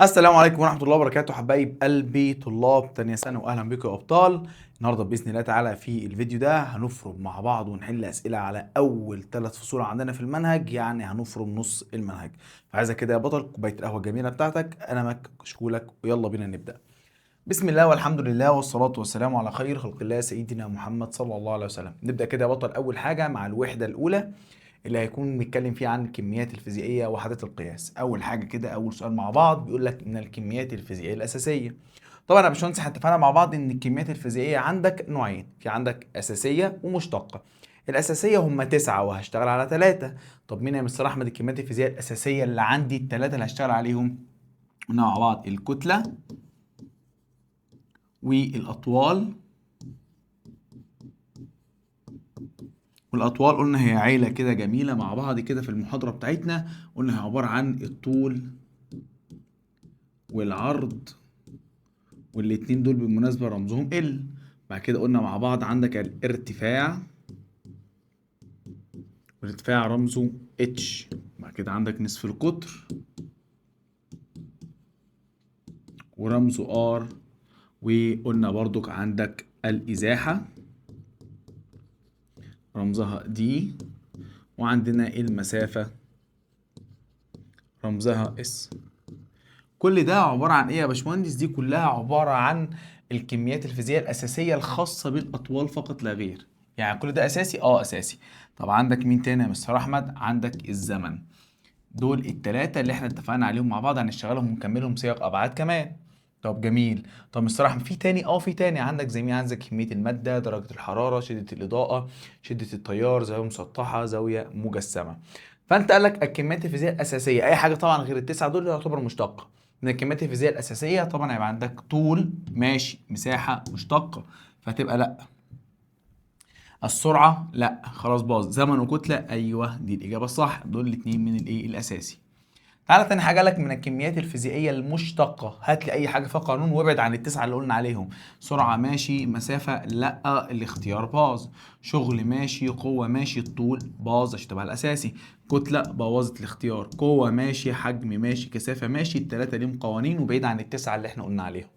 السلام عليكم ورحمة الله وبركاته حبايب قلبي طلاب تانية سنة وأهلا بكم يا أبطال. النهاردة بإذن الله تعالى في الفيديو ده هنفرم مع بعض ونحل أسئلة على أول 3 فصول عندنا في المنهج، يعني هنفرم نص المنهج. فعايزك كده يا بطل كوباية القهوة الجميلة بتاعتك، قلمك كشكولك، ويلا بينا نبدأ. بسم الله والحمد لله والصلاة والسلام على خير خلق الله سيدنا محمد صلى الله عليه وسلم. نبدأ كده يا بطل أول حاجة مع الوحدة الأولى اللي هيكون بيتكلم فيه عن الكميات الفيزيائيه وحدات القياس. اول حاجه كده اول سؤال مع بعض بيقول لك ان الكميات الفيزيائيه الاساسيه. طبعا يا باشمهندس احنا اتفقنا مع بعض ان الكميات الفيزيائيه عندك نوعين، في عندك اساسيه ومشتقه. الاساسيه هم 9 وهشتغل على 3. طب مين يا مستر احمد الكميات الفيزيائيه الاساسيه اللي عندي الثلاثه اللي هشتغل عليهم؟ قلنا مع بعض الكتله والاطوال. والاطوال قلنا هي عيله كده جميله مع بعض كده في المحاضره بتاعتنا. قلنا هي عباره عن الطول والعرض، والاتنين دول بالمناسبة رمزهم ال. بعد كده قلنا مع بعض عندك الارتفاع، والارتفاع رمزه اتش. بعد كده عندك نصف القطر ورمزه ار. وقلنا برضك عندك الازاحة رمزها دي. وعندنا المسافة رمزها اس. كل ده عبارة عن ايه يا باشمهندس؟ دي كلها عبارة عن الكميات الفيزيائية الأساسية الخاصة بالأطوال فقط لا غير. يعني كل ده أساسي؟ أساسي. طب عندك مين تاني يا مستر أحمد؟ عندك الزمن. دول التلاتة اللي احنا اتفقنا عليهم مع بعض هنشتغلهم ونكملهم سياق أبعاد كمان. طب جميل. طب مستر أحمد في تاني؟ في تاني. عندك زي مين؟ عندك كمية المادة، درجة الحرارة، شدة الإضاءة، شدة التيار، زاوية مسطحة، زاوية مجسمة. فانت قال لك الكميات الفيزيائيه الاساسيه اي حاجه طبعا غير التسعه دول يعتبر مشتقه. من الكميات الفيزيائيه الاساسيه طبعا هيبقى عندك طول ماشي، مساحه مشتقه، فهتبقى لا. السرعه لا، خلاص باظ. زمن وكتله ايوه دي الاجابه الصح، دول الاثنين من الايه الاساسي. تعالى تاني حاجه لك من الكميات الفيزيائيه المشتقه، هات لي اي حاجه فيها قانون وابعد عن التسعه اللي قلنا عليهم. سرعه ماشي، مسافه لا، الاختيار باظ. شغل ماشي، قوه ماشي، الطول باظ عشان تبقى الاساسي. كتله بوظت الاختيار، قوه ماشي، حجم ماشي، كثافه ماشي، الثلاثه ليهم قوانين وبعيد عن التسعه اللي احنا قلنا عليهم.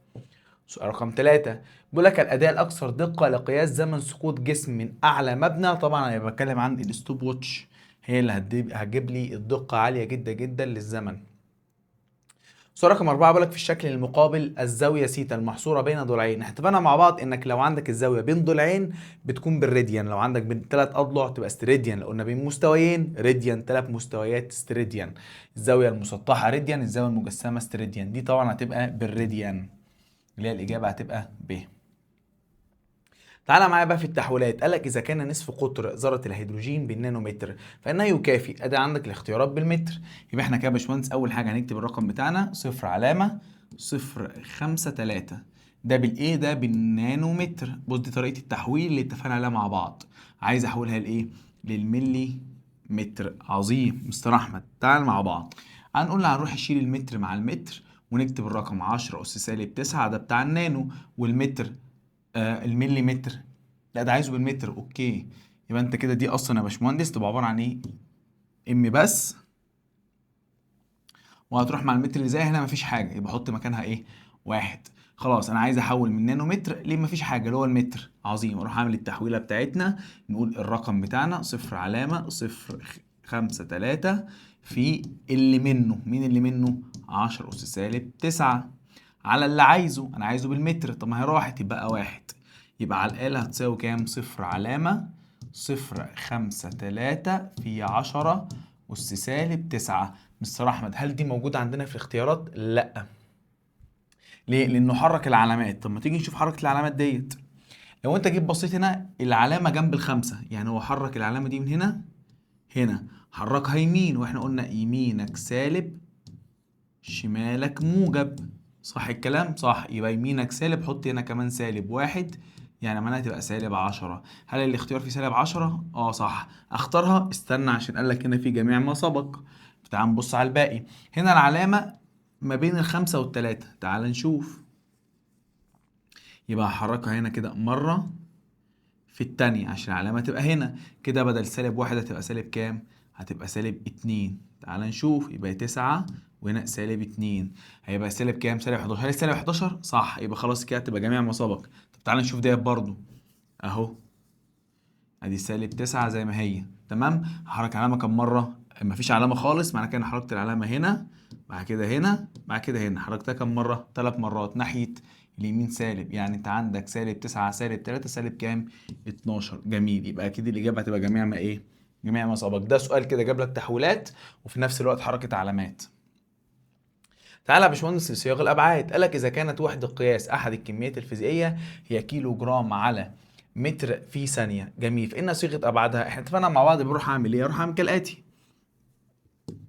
سؤال رقم 3 بيقول لك الأداة الأكثر دقة لقياس زمن سقوط جسم من أعلى مبنى. طبعا أنا بتكلم عن الستوب ووتش، هي اللي هتجيب لي الدقة عالية جدا جدا للزمن. سؤال رقم 4 بيقول لك في الشكل المقابل الزاوية سيتا المحصورة بين ضلعين. احنا اتفقنا مع بعض انك لو عندك الزاوية بين ضلعين بتكون بالراديان، لو عندك بين 3 أضلع تبقى استراديان، لو قلنا بين مستويين راديان، 3 مستويات استراديان. الزاوية المسطحة راديان، الزاوية المجسمة استراديان. دي طبعا هتبقى بالراديان، اللي هي الإجابة هتبقى ب. تعالى معايا بقى في التحويلات. قال لك اذا كان نصف قطر ذره الهيدروجين بالنانومتر فانه يكافي، ادي عندك الاختيارات بالمتر. يبقى احنا كده يا باشمهندس اول حاجه هنكتب الرقم بتاعنا صفر علامه 0.53. ده بالايه؟ ده بالنانومتر. بص دي طريقه التحويل اللي اتفقنا عليها مع بعض. عايز احولها لايه؟ للملي متر. عظيم مستر احمد. تعال مع بعض هنقول هنروح نشيل المتر مع المتر ونكتب الرقم 10 اس سالب 9، ده بتاع النانو. والمتر الملي متر، لا ده عايزه بالمتر. اوكي، يبقى انت كده دي اصلا يا باشمهندس تبقى عباره عن ايه؟ ام بس، وهتروح مع المتر اللي زي هنا مفيش حاجه، يبقى حط مكانها ايه؟ واحد. خلاص انا عايز احول من نانو متر ليه مفيش حاجه اللي هو المتر. عظيم. اروح اعمل التحويله بتاعتنا. نقول الرقم بتاعنا صفر علامه 0.53 في اللي منه. مين اللي منه؟ 10 اس سالب 9 على اللي عايزه. انا عايزه بالمتر، طب ما هي راحت يبقى واحد. يبقى على الآلة هتساوي كام؟ صفر علامة 0.53 في 10 أس سالب 9. مستر أحمد هل دي موجودة عندنا في الاختيارات؟ لأ. ليه؟ لأنه حرك العلامات. طب ما تيجي نشوف حركة العلامات ديت. لو أنت جيت بصيت هنا العلامة جنب الخمسة، يعني هو حرك العلامة دي من هنا هنا، حركها يمين، واحنا قلنا يمينك سالب شمالك موجب. صح الكلام؟ صح. يبقى يمينك سالب، حط هنا كمان سالب واحد، يعني معناها تبقى سالب 10. هل الاختيار في سالب 10؟ صح. اختارها؟ استنى عشان قال لك هنا في جميع ما سبق. تعال نبص على الباقي. هنا العلامة ما بين الخمسة والتلاتة، تعال نشوف. يبقى هحركها هنا كده مرة في التانية عشان العلامة تبقى هنا. كده بدل سالب واحد هتبقى سالب كام؟ هتبقى سالب 2. تعال نشوف، يبقى 9 وهنا سالب 2، هيبقى سالب كام؟ سالب 11. هل سالب 11 صح؟ يبقى خلاص كده تبقى جميع ما سبق. طب تعال نشوف ديت برضو اهو، ادي سالب 9 زي ما هي، تمام. هحرك علامه كم مره؟ مفيش علامه خالص، معنى كده حركت العلامه هنا، بعد كده هنا، بعد كده هنا. حركتها كم مره؟ 3 مرات ناحيه اليمين سالب، يعني انت عندك سالب 9 سالب 3 سالب كام؟ 12. جميل، يبقى اكيد الاجابه هتبقى جميع ما ايه؟ جميع ما سبق. ده سؤال كده جاب لك تحويلات وفي نفس الوقت حركه علامات. تعالى يا باشمهندس لصياغ الابعاد. قال لك اذا كانت وحده قياس احد الكميات الفيزيائيه هي كيلو جرام على متر في ثانيه. جميل، فان صيغه ابعادها احنا اتفقنا مع بعض بنروح اعمل ايه؟ اروح اعمل كالاتي،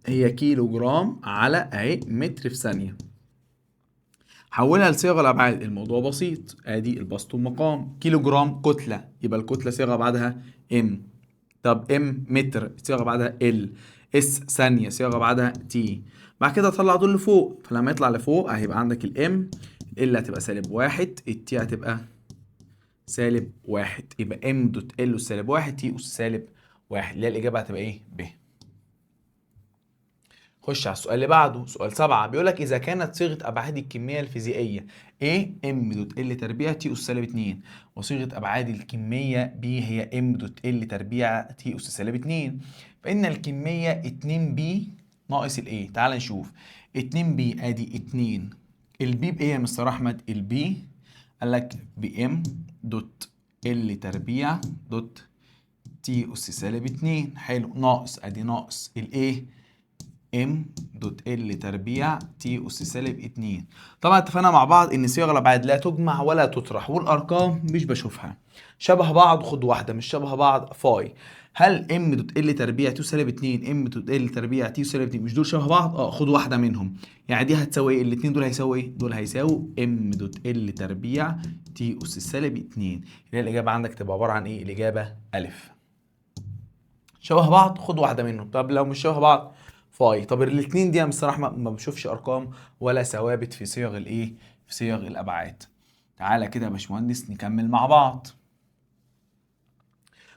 هي كيلو جرام على اهي متر في ثانيه. حولها لصيغه الابعاد، الموضوع بسيط، ادي البسط والمقام. كيلو جرام كتله، يبقى الكتله صيغه ابعادها ام. طب ام متر صيغه بعدها ال. اس ثانيه صيغه بعدها تي. بعد كده اطلع دول لفوق، فلما يطلع لفوق هيبقى عندك الام، ال هتبقى سالب واحد، التي هتبقى سالب واحد، يبقى ام دوت ال اس سالب واحد تي اس سالب واحد، اللي هي الاجابه هتبقى ايه؟ ب. خش على السؤال اللي بعده، سؤال 7. بيقول لك إذا كانت صيغة أبعاد الكمية الفيزيائية A M دوت L تربيع T أس سالب 2، وصيغة أبعاد الكمية B هي M دوت L تربيع T أس سالب 2، فإن الكمية 2B ناقص ال A. تعال نشوف 2B، أدي 2، البي بإيه يا مستر أحمد؟ البي قال لك ب M دوت L تربيع دوت T أس سالب 2. حلو، ناقص أدي ناقص ال A ام دوت ال تربيع تي اس سالب 2. طبعا اتفقنا مع بعض ان صيغ الابعاد لا تجمع ولا تطرح، والارقام مش بشوفها، شبه بعض خد واحده، مش شبه بعض فاي. هل ام دوت ال تربيع تي سالب 2 ام دوت ال تربيع تي سالب 2 مش دول شبه بعض؟ اه، خد واحده منهم. يعني دي هتساوي ايه؟ الاثنين دول هيساوي ايه؟ دول هيساووا ام دوت ال تربيع تي اس سالب 2، اللي هي الاجابه عندك تبقى عباره عن ايه؟ الاجابه الف. شبه بعض خد واحده منهم. طب لو مش شبه بعض فاي. طب الاثنين دي انا بصراحه ما بشوفش ارقام ولا ثوابت في صيغ الايه؟ في صيغ الابعاد. تعالى كده يا باشمهندس نكمل مع بعض.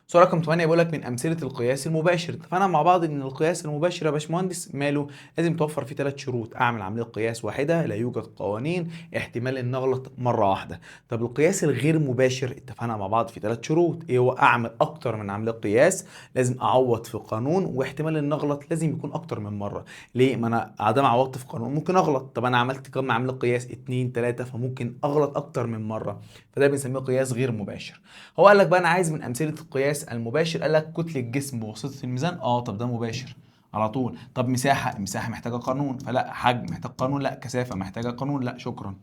سؤال رقم 8 بيقول لك من امثله القياس المباشر. اتفقنا مع بعض ان القياس المباشر يا باشمهندس ماله؟ لازم توفر فيه 3 شروط: اعمل عمليه قياس واحده، لا يوجد قوانين، احتمال ان نغلط مره واحده. طب القياس الغير مباشر اتفقنا مع بعض في 3 شروط: ايه هو؟ اعمل اكتر من عمليه قياس، لازم اعوض في قانون، واحتمال ان نغلط لازم يكون اكتر من مره. ليه؟ ما انا عدم عوضت في قانون ممكن اغلط، طب انا عملت كم عمليه قياس؟ 2 3، فممكن اغلط اكتر من مره، فده بنسميه قياس غير مباشر. هو قال لك بقى انا عايز من امثله القياس المباشر، قال لك كتله الجسم بواسطه الميزان. اه طب ده مباشر على طول. طب مساحه، المساحه محتاجه قانون، فلا. حجم محتاج قانون، لا. كثافه محتاجه قانون، لا. شكرا.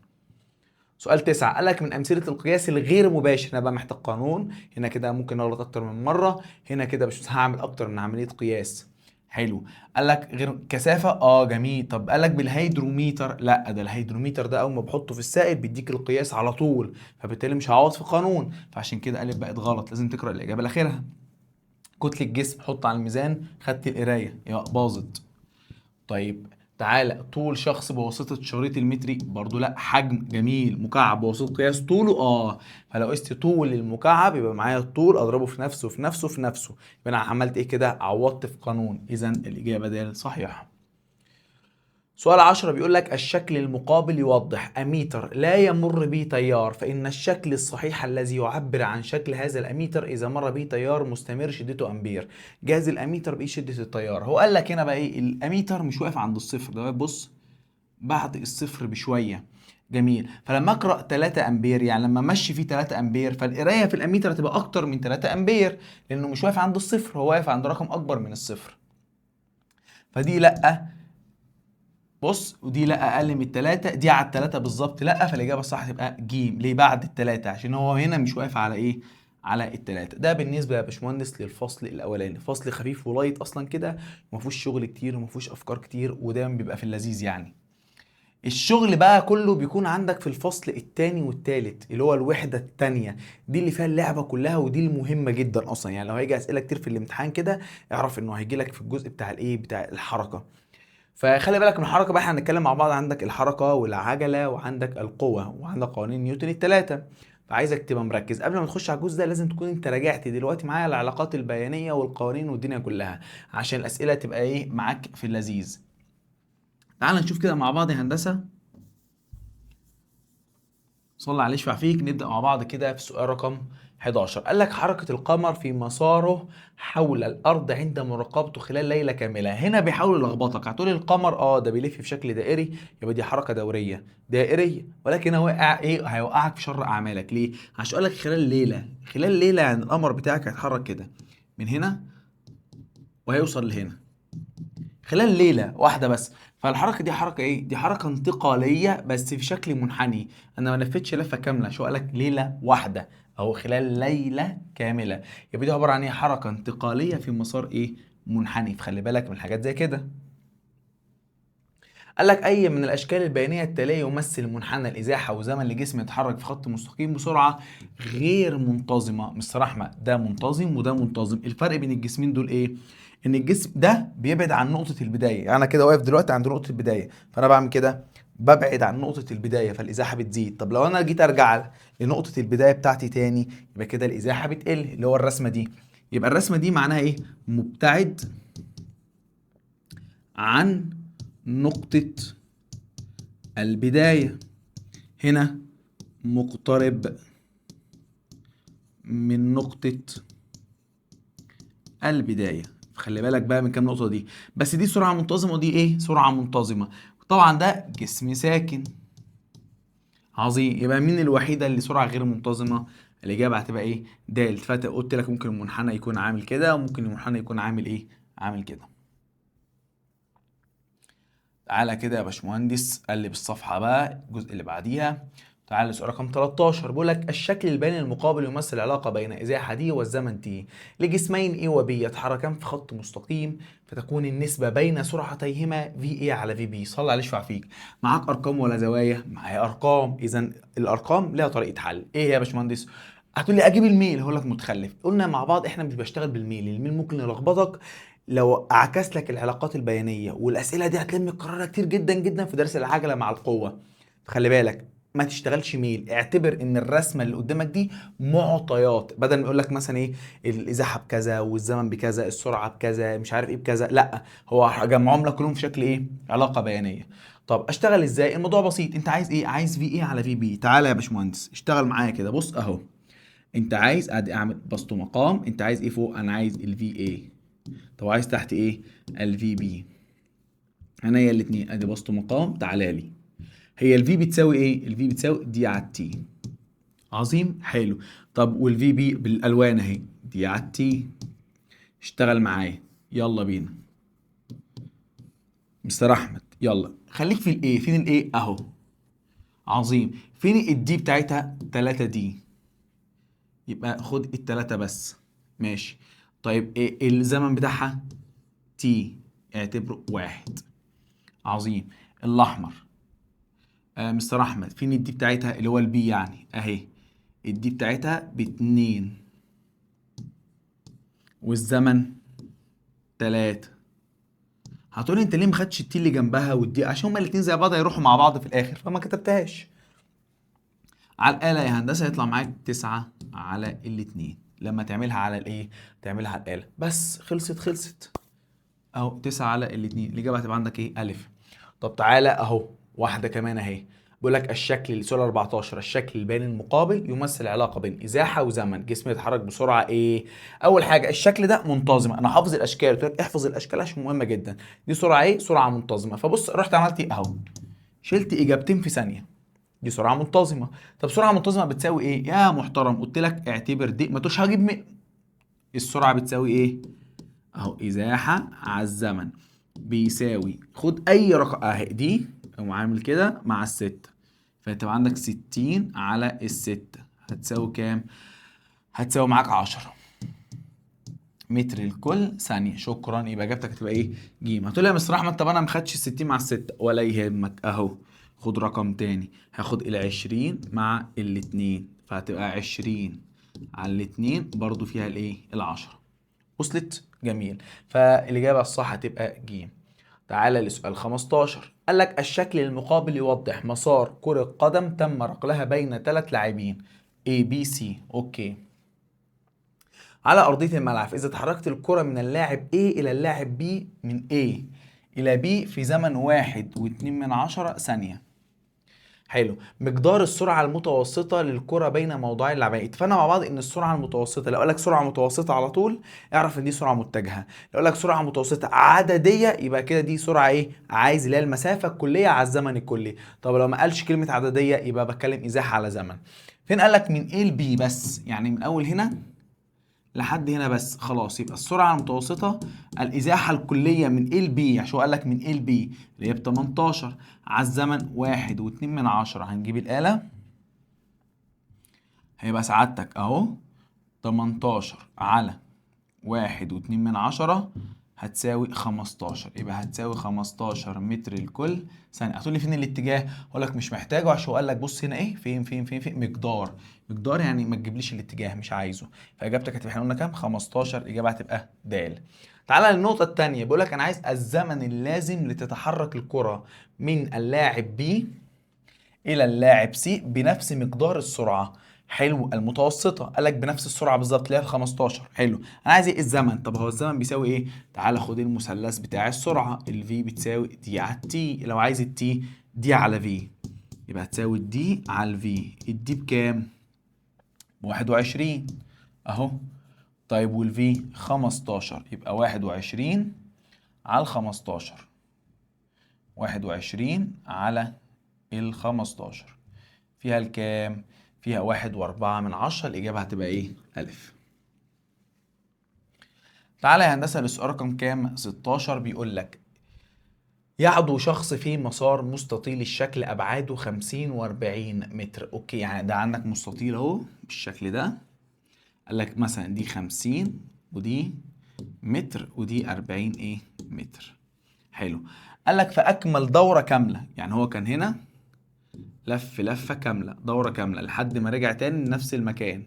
سؤال 9 قال لك من امثله القياس الغير مباشر، انا بقى محتاج قانون، هنا كده ممكن اغلط اكتر من مره، هنا كده مش هعمل اكتر من عمليه قياس. حلو. قال لك غير كثافه، اه جميل. طب قال لك بالهيدروميتر، لا. ده الهيدروميتر ده اول ما بحطه في السائل بيديك القياس على طول، فبالتالي مش هعوض في قانون، فعشان كده الف بقت غلط، لازم تقرا الاجابه الاخيره. كتله الجسم حط على الميزان، خدت القرايه يبقى باظت. طيب تعالى طول شخص بواسطة الشريط المتري، برضو لا. حجم، جميل. مكعب بواسطة قياس طوله، اه. فلو قست طول المكعب يبقى معايا الطول اضربه في نفسه في نفسه في نفسه، يبقى انا عملت ايه كده؟ عوضت في قانون، اذا الاجابة دي صحيحة. سؤال 10 بيقول لك الشكل المقابل يوضح أميتر لا يمر به تيار، فإن الشكل الصحيح الذي يعبر عن شكل هذا الأميتر إذا مر به تيار مستمر شدته أمبير. جهاز الأميتر بإيه شدة التيار؟ هو قال لك هنا بقى إيه؟ الأميتر مش واقف عند الصفر، ده واقف بص بعد الصفر بشوية. جميل، فلما اقرا 3 امبير يعني لما امشي فيه 3 امبير، فالقرايه في الاميتر هتبقى اكتر من 3 امبير، لانه مش واقف عند الصفر، هو واقف عند رقم اكبر من الصفر. فدي لا. بص، ودي لا اقل من التلاتة، دي على التلاتة بالظبط لا، فالاجابه الصح تبقى ج. ليه؟ بعد التلاتة، عشان هو هنا مش واقف على ايه؟ على التلاتة. ده بالنسبه يا باشمهندس للفصل الاولاني، فصل خفيف ولايت اصلا كده، ما فيهوش شغل كتير وما فيهوش افكار كتير، ودايما بيبقى في اللذيذ يعني. الشغل بقى كله بيكون عندك في الفصل التاني والتالت، اللي هو الوحده التانيه، دي اللي فيها اللعبه كلها، ودي المهمه جدا اصلا. يعني لو هيجي اسئله كتير في الامتحان كده، اعرف انه هيجي لك في الجزء بتاع الايه؟ بتاع الحركه. فخلي بالك من الحركه بقى، احنا هنتكلم مع بعض. عندك الحركه والعجله، وعندك القوه، وعندك قوانين نيوتن الثلاثه. فعايزك تبقى مركز. قبل ما تخش على الجزء ده لازم تكون انت راجعت دلوقتي معايا العلاقات البيانيه والقوانين والدنيا كلها، عشان الاسئله تبقى ايه معاك في اللذيذ. تعال نشوف كده مع بعض يا هندسه، صلى عليه يشفع فيك. نبدأ مع بعض كده في سؤال رقم 11. قال لك حركة القمر في مساره حول الأرض عند مراقبته خلال ليلة كاملة. هنا بيحاول يلخبطك، هتقول القمر ده بيلف في شكل دائري، يبقى دي حركة دورية دائرية، ولكن هو وقع ايه، هيوقعك في شر أعمالك. ليه؟ عشان يقول لك خلال ليلة. خلال ليلة يعني القمر بتاعك هيتحرك كده من هنا وهيوصل لهنا خلال ليله واحده بس. فالحركه دي حركه ايه؟ دي حركه انتقاليه بس في شكل منحني. انا ما لفتش لفه كامله، شو قالك ليله واحده او خلال ليله كامله، يبقى دي عباره عن ايه؟ حركه انتقاليه في مسار ايه؟ منحني. فخلي بالك من حاجات زي كده. قال لك اي من الاشكال البيانيه التاليه يمثل منحنى الازاحه وزمن لجسم يتحرك في خط مستقيم بسرعه غير منتظمه. مستر احمد ده منتظم وده منتظم، الفرق بين الجسمين دول ايه؟ ان الجسم ده بيبعد عن نقطه البدايه، يعني انا كده واقف دلوقتي عند نقطه البدايه، فانا بعمل كده ببعد عن نقطه البدايه فالازاحه بتزيد. طب لو انا جيت ارجع لنقطه البدايه بتاعتي تاني، يبقى كده الازاحه بتقل، اللي هو الرسمه دي. يبقى الرسمه دي معناها ايه؟ مبتعد عن نقطه البداية. هنا مقترب من نقطة البداية. خلي بالك بقى من كام نقطة دي. بس دي سرعة منتظمة ودي ايه؟ سرعة منتظمة. طبعا ده جسم ساكن. عظيم. يبقى مين الوحيدة اللي سرعة غير منتظمة؟ الإجابة هتبقى ايه؟ د. قلت لك ممكن المنحنى يكون عامل كده وممكن المنحنى يكون عامل ايه؟ عامل كده. تعالى كده يا باشمهندس قلب الصفحة بقى الجزء اللي بعديها. تعالى لسؤال رقم 13. بيقول لك الشكل البياني المقابل يمثل العلاقة بين إزاحة دي والزمن t لجسمين A و B يتحركان في خط مستقيم، فتكون النسبة بين سرعتيهما VA على VB. صلى عليه يشفع فيك. معاك أرقام ولا زوايا؟ معايا أرقام. إذا الأرقام لها طريقة حل. إيه هي يا باشمهندس؟ هتقول لي اجيب الميل، هقول لك متخلف. قلنا مع بعض احنا مش بشتغل بالميل، الميل ممكن يلخبطك لو عكس لك العلاقات البيانيه، والاسئله دي هتلاقي متكرره كتير جدا جدا في درس العجله مع القوه. خلي بالك ما تشتغلش ميل، اعتبر ان الرسمه اللي قدامك دي معطيات، بدل ما يقول لك مثلا ايه الازاحه بكذا والزمن بكذا السرعه بكذا مش عارف ايه بكذا، لا هو جمعهم لك كلهم في شكل ايه؟ علاقه بيانيه. طب اشتغل ازاي؟ الموضوع بسيط. انت عايز ايه؟ عايز في ايه على في بي. تعالى يا باشمهندس اشتغل معايا كده. بص اهو، انت عايز ادي اعمل بسط مقام. انت عايز ايه فوق؟ انا عايز الفي اي. طب عايز تحت ايه؟ الفي بي. عينيا الاتنين. ادي بسط مقام. تعالى لي. هي الفي بتساوي ايه؟ الفي بتساوي دي على التي. عظيم حلو. طب والفي بي بالالوان اهي، دي على التي. اشتغل معايا يلا بينا مستر احمد. يلا خليك في الايه. فين الايه؟ اهو. عظيم. فين الدي بتاعتها؟ 3 دي. يبقى خد التلاتة بس. ماشي. طيب ايه الزمن بتاعها؟ تي. اعتبره واحد. عظيم. الاحمر. مستر احمد فين الدي بتاعتها اللي هو البي يعني اهي؟ الدي بتاعتها باتنين والزمن تلاتة. هتقولي انت ليه مخدتش التي اللي جنبها والدي؟ عشان هما الاتنين زي بعض هيروحوا مع بعض في الاخر فما كتبتهاش. على الآلة يا هندسة يطلع معاك 9/2. لما تعملها على الايه؟ تعملها على الآلة بس. خلصت اهو. 9/2. الإجابة هتبقى عندك ايه؟ ألف. طب تعالى اهو واحدة كمان اهي. بيقول لك الشكل سؤال 14. الشكل البياني المقابل يمثل علاقة بين إزاحة وزمن جسم يتحرك بسرعة ايه؟ أول حاجة الشكل ده منتظم. أنا حافظ الأشكال، قلت لك احفظ الأشكال عشان مهمة جدا. دي سرعة ايه؟ سرعة منتظمة. فبص رحت عملت ايه اهو؟ شلت إجابتين في ثانية. دي سرعة منتظمة. طب سرعة منتظمة بتساوي ايه؟ يا محترم قلت لك اعتبر دي، ما تقولش هجيب السرعة بتساوي ايه؟ اهو ازاحه على الزمن بيساوي، خد اي رقم اهي دي وعامل كده مع الستة، فهتبقى عندك 60/6 هتساوي كام؟ هتساوي معاك 10 متر لكل ثانية. شكرا. يبقى اجابتك هتبقى ايه؟ ج. هتقول لي يا مستر احمد طب انا ما خدتش 60 مع الستة، ولا يهمك اهو. خد رقم تاني. هاخد ال20 مع الاتنين فهتبقى 20/2 برضو فيها الايه؟ ال10. وصلت؟ جميل. فالإجابة الصح هتبقى ج. تعالى لسؤال 15. قال لك الشكل المقابل يوضح مسار كرة قدم تم ركلها بين 3 لاعبين. A B C. اوكي. على أرضية الملعب إذا تحركت الكرة من اللاعب A إلى اللاعب B من A إلى B في زمن 1.2 ثانية. حلو. مقدار السرعة المتوسطة للكرة بين موضعي اللاعبين. اتفقنا مع بعض إن السرعة المتوسطة، لو قال لك سرعة متوسطة على طول اعرف إن دي سرعة متجهة. لو قال لك سرعة متوسطة عددية يبقى كده دي سرعة إيه؟ عايز اللي هي المسافة الكلية على الزمن الكلي. طب لو ما قالش كلمة عددية يبقى بتكلم إزاحة على زمن. فين قال لك من A ل B بس، يعني من أول هنا لحد هنا بس، خلاص يبقى السرعة المتوسطة الإزاحة الكلية من ال بي، عشان قال لك من ال بي اللي هي ب 18 على الزمن 1.2. هنجيب الآلة، هيبقى سعادتك أهو 18 على 1.2 هتساوي 15، يبقى هتساوي 15 متر لكل ثانية. هتقول لي فين الاتجاه؟ اقول لك مش محتاجه، عشان قال لك بص هنا ايه، فين مقدار. مقدار يعني ما تجيبليش الاتجاه، مش عايزه. فاجابتك هتبقى، احنا قلنا كام؟ 15. الاجابه هتبقى د. تعالى للنقطة التانية، بيقول لك أنا عايز الزمن اللازم لتتحرك الكرة من اللاعب بي الى اللاعب سي بنفس مقدار السرعه. حلو. المتوسطه قال لك بنفس السرعه بالظبط اللي هي 15. حلو. انا عايز ايه؟ الزمن. طب هو الزمن بيساوي ايه؟ تعالى خد المثلث بتاع السرعه، الفي بتساوي دي على التي. لو عايز التي دي على في يبقى هتساوي الدي على الفي. الدي بكام؟ ب 21 اهو. طيب والفي 15 يبقى 21 على ال 15. 21 على ال 15 فيها الكام؟ فيها 1.4. الإجابة هتبقى إيه؟ ألف. تعالى يا هندسة للسؤال رقم كام؟ 16. بيقول لك يعدو شخص في مسار مستطيل الشكل أبعاده 50 و40 متر. أوكي، يعني ده عندك مستطيل أهو بالشكل ده. قال لك مثلا دي 50 ودي متر ودي 40 إيه؟ متر. حلو. قال لك فأكمل دورة كاملة، يعني هو كان هنا لف لفة كاملة، دورة كاملة لحد ما رجع تاني لنفس المكان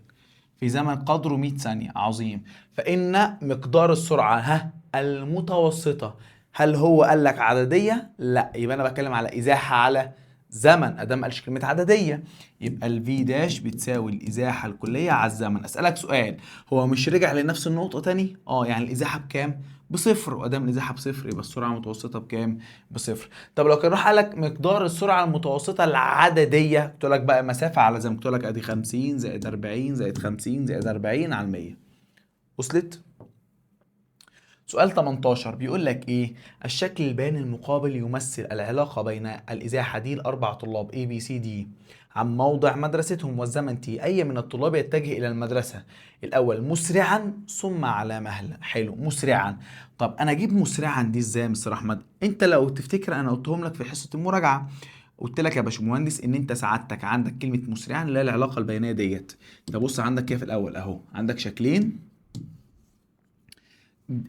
في زمن قدره 100 ثانية. عظيم. فإن مقدار السرعة المتوسطة، هل هو قال لك عددية؟ لا، يبقى أنا بتكلم على إزاحة على زمن. أدام قالش كلمة عددية يبقى الفي داش بتساوي الإزاحة الكلية على الزمن. أسألك سؤال، هو مش رجع لنفس النقطة تاني؟ يعني الإزاحة بكام؟ بصفر. وأدام الإزاحة بصفر يبقى السرعة المتوسطة بكام؟ بصفر. طب لو كان راح قال لك مقدار السرعه المتوسطه العدديه، قلت لك بقى مسافه على زمن، قلت لك ادي 50 زائد 40 زائد 50 زائد 40 على 100. وصلت؟ سؤال 18 بيقول لك ايه؟ الشكل البياني المقابل يمثل العلاقه بين الازاحه دي الاربع طلاب A B C D عن موضع مدرستهم والزمن T. اي من الطلاب يتجه الى المدرسه الاول مسرعا ثم على مهله. حلو. مسرعا. طب انا اجيب مسرعا دي ازاي يا مستر احمد؟ انت لو تفتكر انا قلتهم لك في حصه المراجعه، قلت لك يا باشمهندس ان انت سعادتك عندك كلمه مسرعا اللي هي العلاقه البيانيه ديت. تبص عندك كده في الاول اهو، عندك شكلين.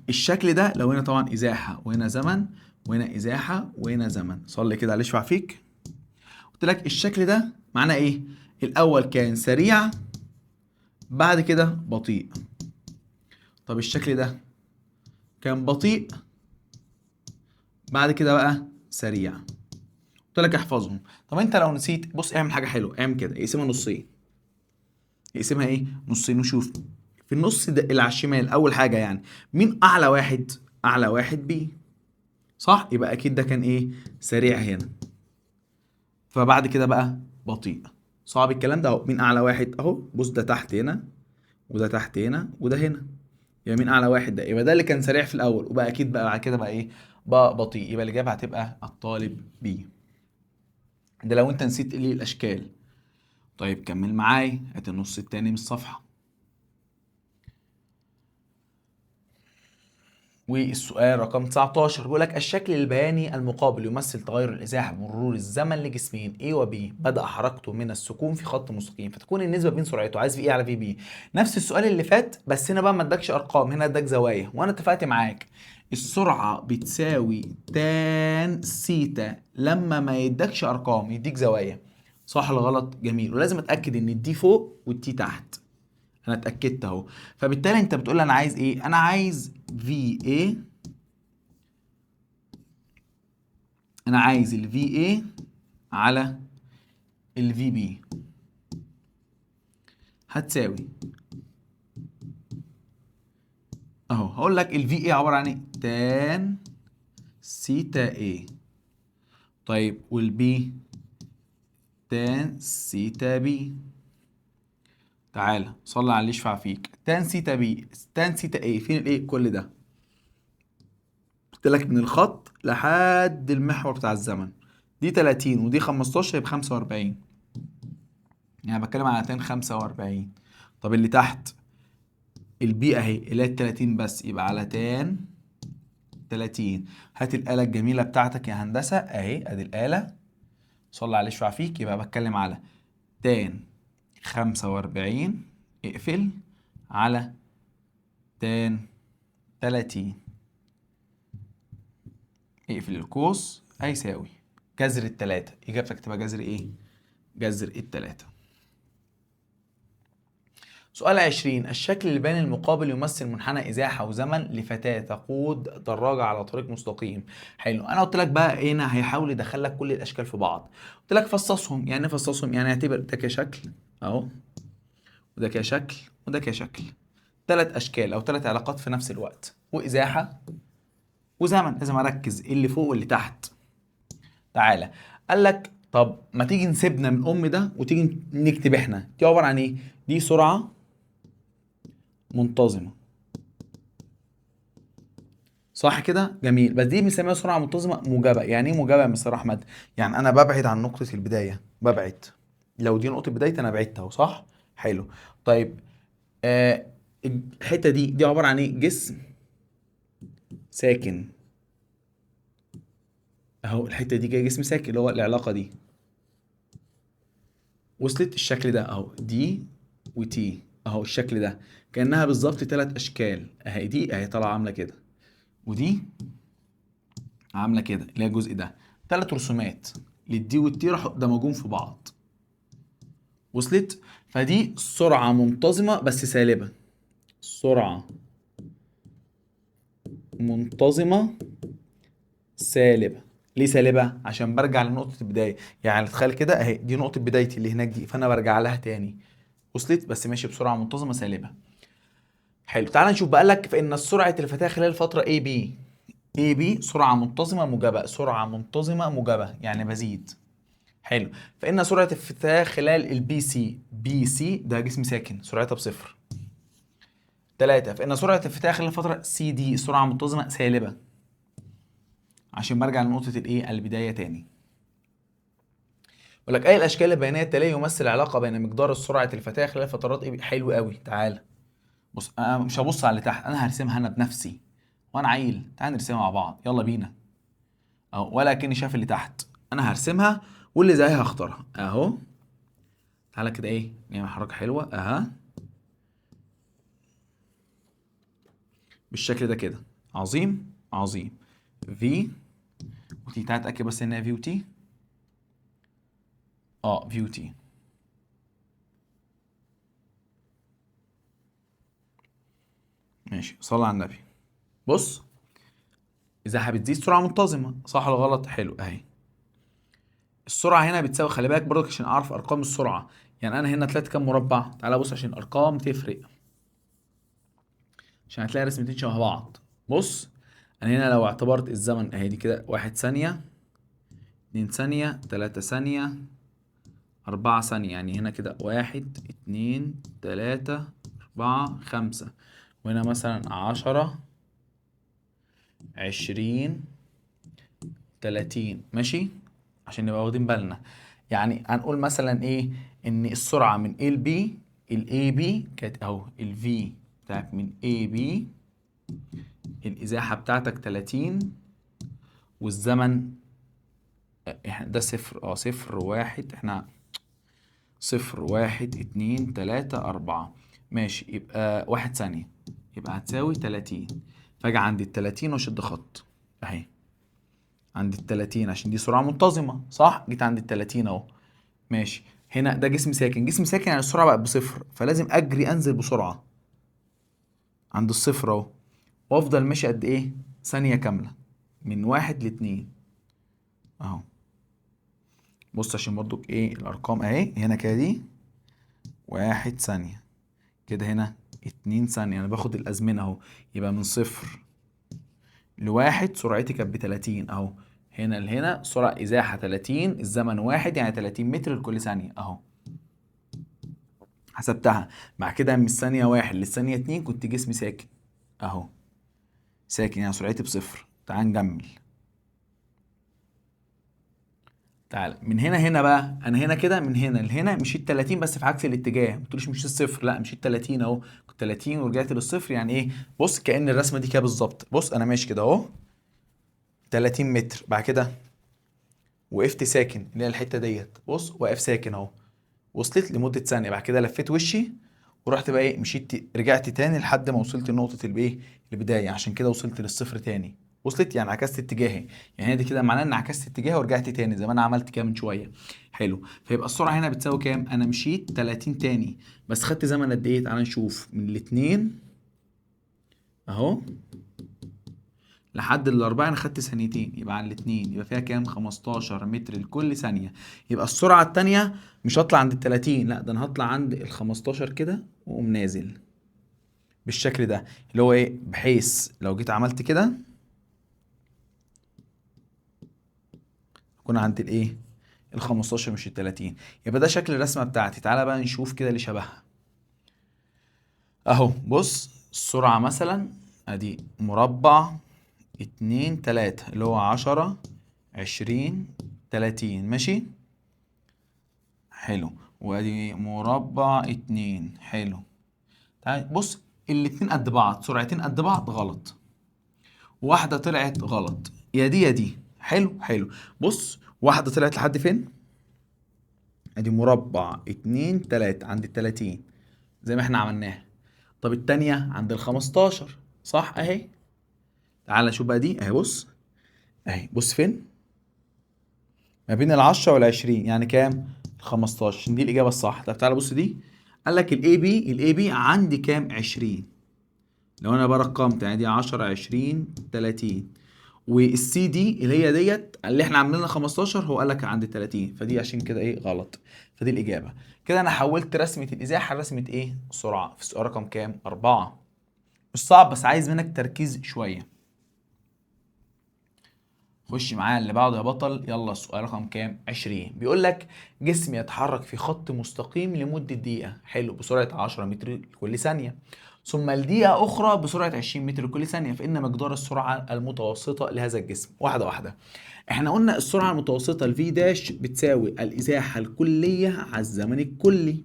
الشكل ده لو هنا طبعا ازاحه وهنا زمن، وهنا ازاحه وهنا زمن، صلي كده عليه يشفع فيك. قلت لك الشكل ده معناه ايه؟ الاول كان سريع بعد كده بطيء. طب الشكل ده كان بطيء بعد كده بقى سريع. قلت لك احفظهم. طب انت لو نسيت، بص اعمل حاجه حلوه، اعمل كده، اقسمها نصين. اقسمها ايه؟ نصين. وشوف في النص ده اللي على الشمال اول حاجه، يعني مين اعلى واحد؟ اعلى واحد بي، صح؟ يبقى اكيد ده كان ايه؟ سريع هنا. فبعد كده بقى بطيء. صعب الكلام ده اهو. مين اعلى واحد؟ اهو بص، ده تحت هنا وده تحت هنا وده هنا. يبقى مين اعلى واحد؟ ده يبقى ده اللي كان سريع في الاول، وبقى اكيد بقى بعد كده بقى ايه؟ بقى بطيء. يبقى الاجابه هتبقى الطالب بي. ده لو انت نسيت ايه الاشكال. طيب كمل معايا، هات النص التاني من الصفحه. والسؤال رقم 19 بيقول لك الشكل البياني المقابل يمثل تغير الازاحه بمرور الزمن لجسمين A و B بدأ حركته من السكون في خط مستقيم، فتكون النسبه بين سرعته، عايز في A على في B. نفس السؤال اللي فات، بس هنا بقى ما ادكش ارقام، هنا اداك زوايا. وانا اتفقت معاك السرعه بتساوي تان سيتا لما ما يدكش ارقام، يديك زوايا. صح ولا غلط؟ جميل. ولازم اتاكد ان الدي فوق والتي تحت. انا اتاكدت اهو. فبالتالي انت بتقول لي انا عايز ايه؟ انا عايز في اي، انا عايز الفي اي على الفي بي. هتساوي اهو، هقول لك الفي ايه عباره عن ايه؟ تان سيتا ايه. طيب والبي تان سيتا بي. تعالى صلي على اللي يشفع فيك. تان سيتا بي تان سيتا ايه، فين الايه؟ كل ده قلت لك من الخط لحد المحور بتاع الزمن. دي 30 ودي 15 يبقى 45، يعني بتكلم على تان 45. طب اللي تحت البي اهي اللي هي ال 30 بس، يبقى على تان 30. هات الآلة الجميلة بتاعتك يا هندسة اهي، ادي الآلة، صلي على يشفع فيك. يبقى بتكلم على تان 45 اقفل على تان 30، اقفل القوس، هيساوي جذر التلاتة. اجابتك تبقى جذر ايه؟ جذر التلاتة. سؤال 20. الشكل الباني المقابل يمثل منحنى ازاحه وزمن لفتاه تقود دراجه على طريق مستقيم. حلو، انا قلت لك بقى هنا هيحاول يدخل لك كل الاشكال في بعض. قلت لك فصصهم. يعني ايه فصصهم؟ يعني اعتبر ده كشكل اهو، وده كشكل، وده كشكل. ثلاث اشكال او ثلاث علاقات في نفس الوقت، وازاحه وزمن. لازم اركز إيه اللي فوق واللي تحت. تعالى قال لك طب ما تيجي نسيبنا من ام ده وتيجي نكتب احنا دي عباره عن ايه. دي سرعه منتظمه، صح كده؟ جميل. بس دي بنسميها سرعه منتظمه موجبه. يعني ايه موجبه يا مستر احمد؟ يعني انا ببعد عن نقطه البدايه، ببعد. لو دي نقطه بدايتي انا بعدتها، صح؟ حلو. طيب آه الحته دي عباره عن ايه؟ جسم ساكن اهو. الحته دي جايه جسم ساكن اللي هو العلاقه دي. وصلت الشكل ده اهو، دي وتي اهو. الشكل ده كانها بالظبط ثلاث اشكال اهي. دي اهي طالعه عامله كده، ودي عامله كده اللي هي الجزء ده. ثلاث رسومات للدي والتي راحوا دمجوهم في بعض. وصلت؟ فدي سرعة منتظمة بس سالبة. سرعة منتظمة سالبة. ليه سالبة؟ عشان برجع لنقطة البداية. يعني تخيل كده اهي، دي نقطة بدايتي اللي هناك دي، فأنا برجع لها تاني. وصلت؟ بس ماشي بسرعة منتظمة سالبة. حلو، تعال نشوف بقى لك فإن سرعة الفتاة خلال فترة اي بي. اي بي سرعة منتظمة موجبة، سرعة منتظمة موجبة يعني بزيد. حلو. فإن سرعة الفتاة خلال البي سي، بي سي ده جسم ساكن سرعتها بصفر. 3. فإن سرعة الفتاة خلال فترة سي دي سرعة منتظمة سالبة، عشان برجع لنقطة الإيه؟ البداية تاني. يقول لك أي الأشكال البيانية التالية يمثل علاقة بين مقدار سرعة الفتاة خلال فترات إيه؟ حلو قوي. تعالى بص، أنا مش هبص على اللي تحت، أنا هرسمها أنا بنفسي وأنا عيل. تعالى نرسمها مع بعض، يلا بينا. أهو، ولا كأني شايف اللي تحت. أنا هرسمها واللي زيها هختارها أهو. تعالى كده إيه، نعمل حركة حلوة أها، بالشكل ده كده. عظيم عظيم. في وتي. تعالى اتاكد بس انها في وتي. اه في وتي. ماشي، صلى على النبي. بص، اذا بتزيد سرعه منتظمه، صح ولا غلط؟ حلو اهي. السرعه هنا بتساوي، خلي بالك برضك عشان اعرف ارقام السرعه. يعني انا هنا طلعت كام مربع؟ تعالى بص عشان الارقام تفرق، عشان هتلاقي رسمتين شبه بعض. بص، انا هنا لو اعتبرت الزمن اهي دي كده 1 ثانيه، 2 ثانيه، 3 ثانيه، 4 ثانيه. يعني هنا كده 1 2 3 4 5. وهنا مثلا 10 20 30. ماشي، عشان نبقى واخدين بالنا. يعني هنقول مثلا ايه؟ ان السرعه من A ل B، ال AB كانت اهو ال V بتاعك من AB، الازاحه بتاعتك 30، والزمن احنا ده صفر، صفر واحد، احنا 0 1 2 3 4. ماشي، يبقى 1 ثانية، يبقى هتساوي 30. فاجي عند ال30 واشد خط اهي، عند ال30 عشان دي سرعة منتظمة، صح؟ جيت عند ال30 اهو. ماشي، هنا ده جسم ساكن، جسم ساكن يعني السرعة بقت بصفر، فلازم اجري انزل بسرعة عند الصفر اهو، وافضل ماشي قد ايه؟ ثانية كاملة، من 1 ل2 اهو. بص عشان برضك ايه الارقام اهي، هنا كده دي 1 ثانية، كده هنا 2 ثانية، انا باخد الازمنة اهو. يبقى من 0 ل1 سرعتي كانت ب30 اهو. هنا لهنا سرعة ازاحة 30، الزمن 1 يعني 30 متر لكل ثانية اهو. حسبتها. بعد كده من الثانية 1 للثانية 2 كنت جسمي ساكن اهو. ساكن يعني سرعتي بصفر. تعال نكمل. تعال من هنا بقى، انا هنا كده من هنا لهنا مشيت 30 بس في عكس الاتجاه. ما تقوليش مشيت الصفر، لا مشيت 30 اهو. كنت 30 ورجعت للصفر يعني ايه؟ بص كأن الرسمه دي كده بالظبط. بص انا ماشي كده اهو 30 متر، بعد كده وقفت ساكن اللي هي الحته ديت. بص واقف ساكن اهو. وصلت لمده ثانيه، بعد كده لفيت وشي ورحت بقى ايه، مشيت رجعت تاني لحد ما وصلت لنقطه الايه، البدايه. عشان كده وصلت للصفر تاني. وصلت يعني عكست اتجاهي. يعني هي دي كده معناه ان عكست اتجاهي ورجعت تاني زي ما انا عملت كده من شويه. حلو. فيبقى السرعه هنا بتساوي كام؟ انا مشيت 30 تاني بس خدت زمن قد ايه؟ تعال نشوف. من الاتنين اهو لحد الأربعة أنا خدت ثانيتين. يبقى على الاتنين يبقى فيها كام؟ 15 متر لكل ثانية. يبقى السرعة التانية مش هطلع عند ال30، لا ده أنا هطلع عند ال15 كده وأقوم نازل بالشكل ده، اللي هو إيه، بحيث لو جيت عملت كده أكون عند الإيه؟ ال15 مش ال30. يبقى ده شكل الرسمة بتاعتي. تعالى بقى نشوف كده اللي شبهها. أهو بص السرعة مثلا أدي مربع 2 3 اللي هو 10 20 30 ماشي. حلو. وادي مربع 2. حلو. تعال بص، الاتنين قد بعض، سرعتين قد بعض غلط. واحدة طلعت غلط، يا دي يا دي. حلو حلو. بص واحدة طلعت لحد فين؟ ادي مربع 2 3 عند ال30 زي ما احنا عملناها. طب التانية عند ال15 صح اهي. تعال شوف بقى دي اهي. بص اهي. بص فين؟ ما بين ال10 وال20 يعني كام؟ ال15 عشان دي الإجابة الصح. طب تعالى بص دي. قال لك الاي بي عندي كام؟ 20. لو انا بقى رقمت يعني دي 10 20 30. والسي دي اللي هي ديت اللي احنا عاملينها 15 هو قال لك عند 30، فدي عشان كده ايه غلط. فدي الإجابة. كده انا حولت رسمة الإزاحة لرسمة ايه؟ سرعة. في السؤال رقم كام؟ 4. مش صعب بس عايز منك تركيز شوية. خش معايا اللي بعده يا بطل. يلا السؤال رقم كام؟ 20. بيقول لك جسم يتحرك في خط مستقيم لمدة دقيقة حلو بسرعة 10 متر لكل ثانية، ثم لدقيقة أخرى بسرعة 20 متر لكل ثانية، فإن مقدار السرعة المتوسطة لهذا الجسم. واحدة واحدة. احنا قلنا السرعة المتوسطة الفي داش بتساوي الإزاحة الكلية على الزمن الكلي.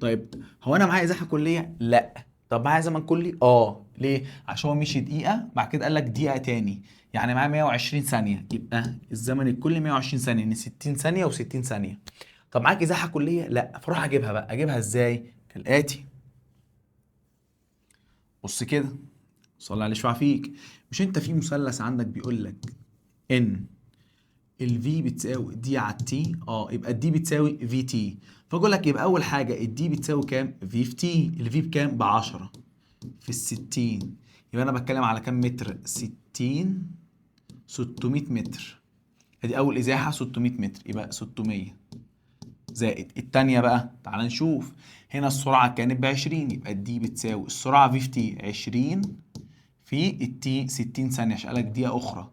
طيب هو انا معايا ازاحه كليه؟ لا. طب معايا زمن كلي؟ اه. ليه؟ عشان هو مشي دقيقه بعد كده قال لك دقيقه تاني، يعني معايا 120 ثانيه. يبقى الزمن الكلي 120 ثانيه ان 60 ثانيه و60 ثانيه. طب معاك ازاحه كليه؟ لا. فاروح اجيبها بقى. اجيبها ازاي؟ كالاتي. بص كده. صلي على الشفاعة فيك. مش انت في مثلث عندك بيقول لك ان الفي بتساوي دي على التي؟ اه. يبقى الدي بتساوي في تي. فاقول لك يبقى اول حاجه الدي بتساوي كام؟ في تي. الفي بكام؟ ب 10 في ال60. يبقى انا بتكلم على كام متر؟ 60 600 متر. ادي اول ازاحه 600 متر يبقى 600 زائد التانية بقى. تعال نشوف. هنا السرعه كانت ب 20 يبقى الدي بتساوي السرعه في تي 20 في التي 60 ثانيه عشان قالك دقيقه اخرى.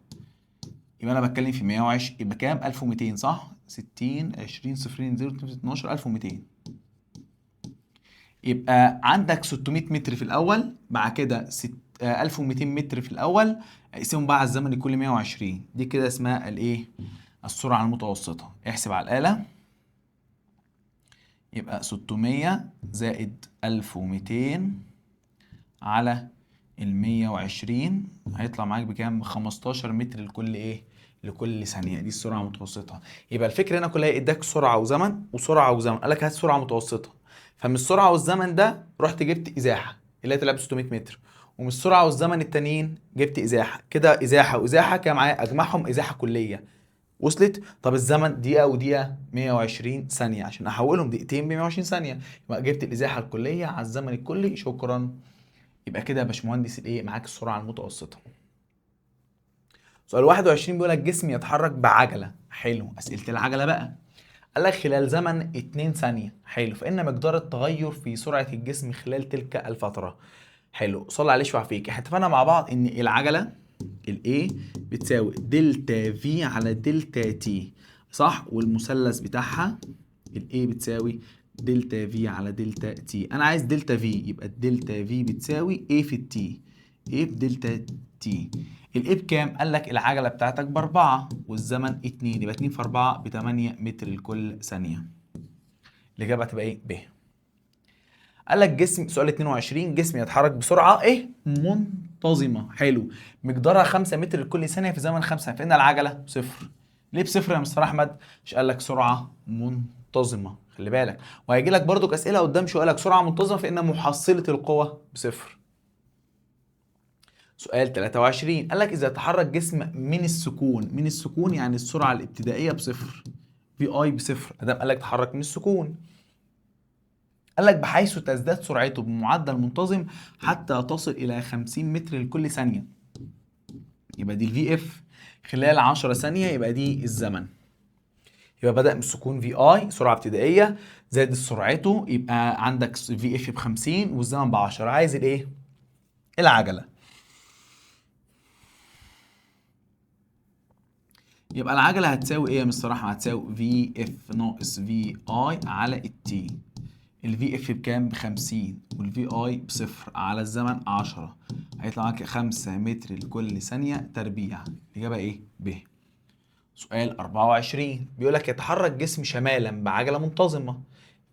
يبقى انا بتكلم في 120 يبقى كام؟ 1200 صح؟ 60 20 0 0 12 1200. يبقى عندك 600 متر في الاول، بعد كده 1200 متر في الاول. اقسمهم بقى على الزمن الكلي 120. دي كده اسمها الايه؟ السرعه المتوسطه. احسب على الاله. يبقى 600 زائد 1200 على ال 120 هيطلع معاك بكام؟ ب 15 متر لكل ايه؟ لكل ثانيه. دي السرعه المتوسطه. يبقى الفكره هنا كلها اداك سرعه وزمن وسرعه وزمن، قال لك هات سرعه متوسطه. فمن السرعه والزمن ده رحت جبت ازاحه اللي هي تلعب 600 متر، ومن السرعه والزمن التانيين جبت ازاحه. كده ازاحه وازاحه كده معايا اجمعهم ازاحه كليه. وصلت؟ طب الزمن دقيقه ودقيقه 120 ثانيه عشان احولهم دقيقتين ب 120 ثانيه. يبقى جبت الازاحه الكليه على الزمن الكلي. شكرا. يبقى كده يا باشمهندس الايه؟ معاك السرعه المتوسطه. سؤال 21 بيقول لك جسم يتحرك بعجله. حلو. اسئله العجله بقى. قال لك خلال زمن 2 ثانية. حلو، فإن مقدار التغير في سرعة الجسم خلال تلك الفترة. حلو، صلى عليه شوية فيك. احنا اتفقنا مع بعض إن العجلة ال A بتساوي دلتا في على دلتا تي، صح؟ والمثلث بتاعها ال A بتساوي دلتا في على دلتا تي. أنا عايز دلتا في، يبقى الدلتا في بتساوي A في التي، A بدلتا تي. ال A بكام؟ قال لك العجلة بتاعتك ب4 والزمن 2، يبقى 2 في 4 ب 8 متر لكل ثانية. الإجابة هتبقى إيه؟ ب. قال لك جسم، سؤال 22، جسم يتحرك بسرعه ايه منتظمه. حلو، مقدارها 5 متر لكل ثانيه في زمن 5، فان العجله صفر. ليه بصفر يا مستر احمد؟ مش قال لك سرعه منتظمه، خلي بالك. وهيجي لك برضك اسئله قدام شويه، قال لك سرعه منتظمه فان محصله القوه بصفر. سؤال 23 قال لك اذا تحرك جسم من السكون، من السكون يعني السرعه الابتدائيه بصفر، في اي بصفر، ادام قال لك تحرك من السكون. قال لك بحيث تزداد سرعته بمعدل منتظم حتى تصل إلى 50 متر لكل ثانية، يبقى دي الفي اف خلال 10 ثانية، يبقى دي الزمن. يبقى بدأ من السكون في اي سرعة ابتدائية، زاد سرعته، يبقى عندك في اف ب 50 والزمن ب 10. عايز الايه؟ العجلة. يبقى العجلة هتساوي ايه يا مستر احمد؟ هتساوي في اف ناقص في اي على التي. الفي اف بكام؟ ب50 والفي اي بصفر على الزمن 10، هيطلع معاك 5 متر لكل ثانية تربيع. الإجابة إيه؟ ب. سؤال 24 بيقول لك يتحرك جسم شمالا بعجلة منتظمة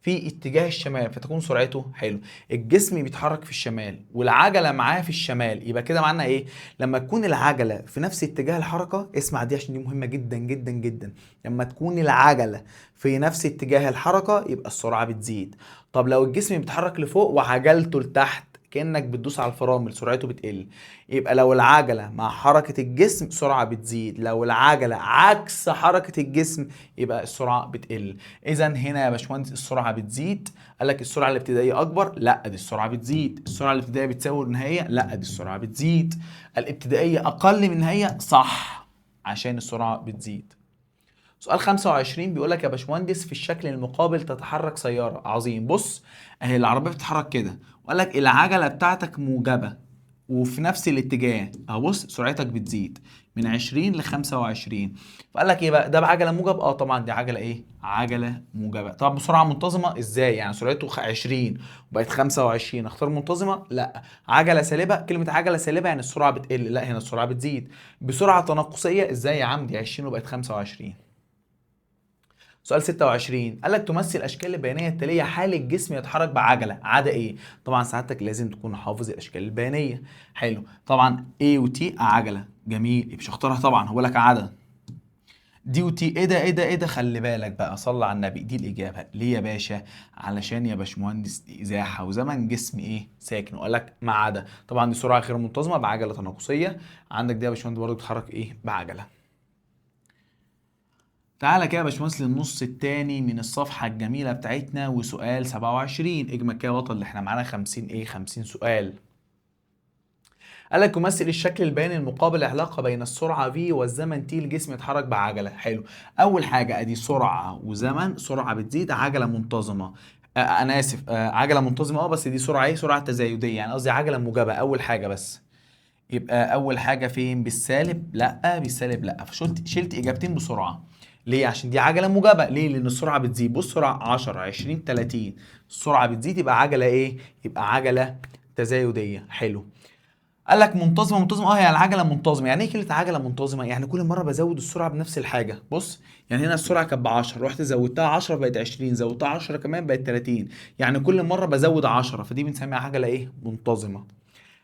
في اتجاه الشمال فتكون سرعته. حلو، الجسم بيتحرك في الشمال والعجلة معاه في الشمال، يبقى كده معانا ايه؟ لما تكون العجلة في نفس اتجاه الحركة، اسمع دي عشان دي مهمة جدا جدا جدا. لما تكون العجلة في نفس اتجاه الحركة يبقى السرعة بتزيد. طب لو الجسم بيتحرك لفوق وعجلته لتحت، كأنك بتدوس على الفرامل، سرعته بتقل. يبقى لو العجلة مع حركة الجسم سرعة بتزيد، لو العجلة عكس حركة الجسم يبقى السرعة بتقل. إذا هنا يا باشمهندس السرعة بتزيد. قال لك السرعة الابتدائية أكبر؟ لا دي السرعة بتزيد. السرعة الابتدائية بتساوي النهائية؟ لا دي السرعة بتزيد. الابتدائية أقل من النهائية؟ صح، عشان السرعة بتزيد. سؤال 25 بيقول لك يا باشمهندس في الشكل المقابل تتحرك سيارة. عظيم، بص اهي العربية بتتحرك كده، وقال لك العجلة بتاعتك موجبة وفي نفس الاتجاه اهو، بص سرعتك بتزيد من 20 ل 25. فقال لك ايه بقى ده بعجلة موجب؟ اه طبعا دي عجلة ايه؟ عجلة موجبة. طب بسرعة منتظمة ازاي؟ يعني سرعته 20 وبقت 25، اختار منتظمة؟ لا. عجلة سالبة، كلمة عجلة سالبة يعني السرعة بتقل، لا هنا السرعة بتزيد. بسرعة تناقصية ازاي يا عم؟ دي 20 وبقت 25. سؤال 26 قال لك تمثل الاشكال البيانيه التاليه حال الجسم يتحرك بعجله عدا ايه؟ طبعا سعادتك لازم تكون حافظ الاشكال البيانيه. حلو، طبعا A و T عجله، جميل، مش هختارها طبعا، هو لك عدد. دي وتي ايه ده ايه ده ايه ده؟ خلي بالك بقى، صلى على النبي، دي الاجابه. ليه يا باشا؟ علشان يا باشمهندس دي ازاحه وزمن جسم ايه؟ ساكن، وقال لك ما عدا. طبعا دي سرعه غير منتظمه بعجله تناقصيه. عندك دي يا باشمهندس برضه بتتحرك ايه؟ بعجله. تعالى كده يا باشمهندس للنص التاني من الصفحة الجميلة بتاعتنا وسؤال 27. اجمع كده بطل اللي احنا معانا 50 ايه؟ 50 سؤال. قال لك يمثل الشكل البياني المقابل العلاقة بين السرعة v والزمن t الجسم يتحرك بعجلة. حلو، أول حاجة أدي سرعة وزمن، سرعة بتزيد، عجلة منتظمة. أنا آسف، عجلة منتظمة بس دي سرعة ايه؟ سرعة تزايدية، يعني قصدي عجلة موجبة أول حاجة بس. يبقى اول حاجه فين؟ بالسالب؟ لا بالسالب لا، فشلت اجابتين بسرعه. ليه؟ عشان دي عجله موجبه. ليه؟ لان السرعه بتزيد. بص سرعه 10 20 30، السرعه بتزيد، يبقى عجله ايه؟ يبقى عجله تزايديه. حلو. قال لك منتظمه، منتظمه اه، هي العجله منتظمه. يعني ايه كلمه عجله منتظمه؟ يعني كل مره بزود السرعه بنفس الحاجه. بص يعني هنا السرعه كانت ب 10، رحت زودتها 10 بقت 20، زودتها 10 كمان بقت 30، يعني كل مره بزود 10، فدي بنسميها عجله ايه؟ منتظمه.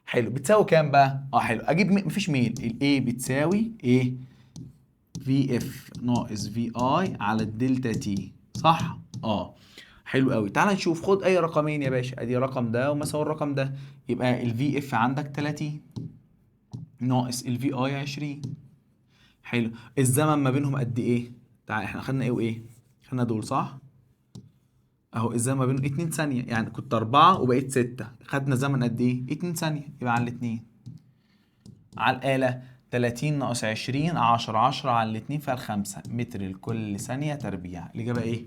حلو، بتساوي كام بقى؟ حلو، اجيب مفيش ميل، الاي بتساوي ايه؟ في اف ناقص في اي على الدلتا تي، صح؟ حلو قوي. تعال نشوف، خد اي رقمين يا باشا، ادي الرقم ده ومساوي الرقم ده، يبقى الفي اف عندك 30 ناقص الفي اي 20. حلو، الزمن ما بينهم قد ايه؟ تعال احنا خدنا ايه وايه؟ خدنا دول صح؟ اهو الزمن ما بينهم 2 ثانية، يعني كنت 4 وبقيت 6، خدنا زمن قد ايه؟ 2 ثانية، يبقى على الاتنين على الآلة 30 ناقص 20 10. 10 على الاتنين فيها الخمسة متر لكل ثانية تربيع. الإجابة إيه؟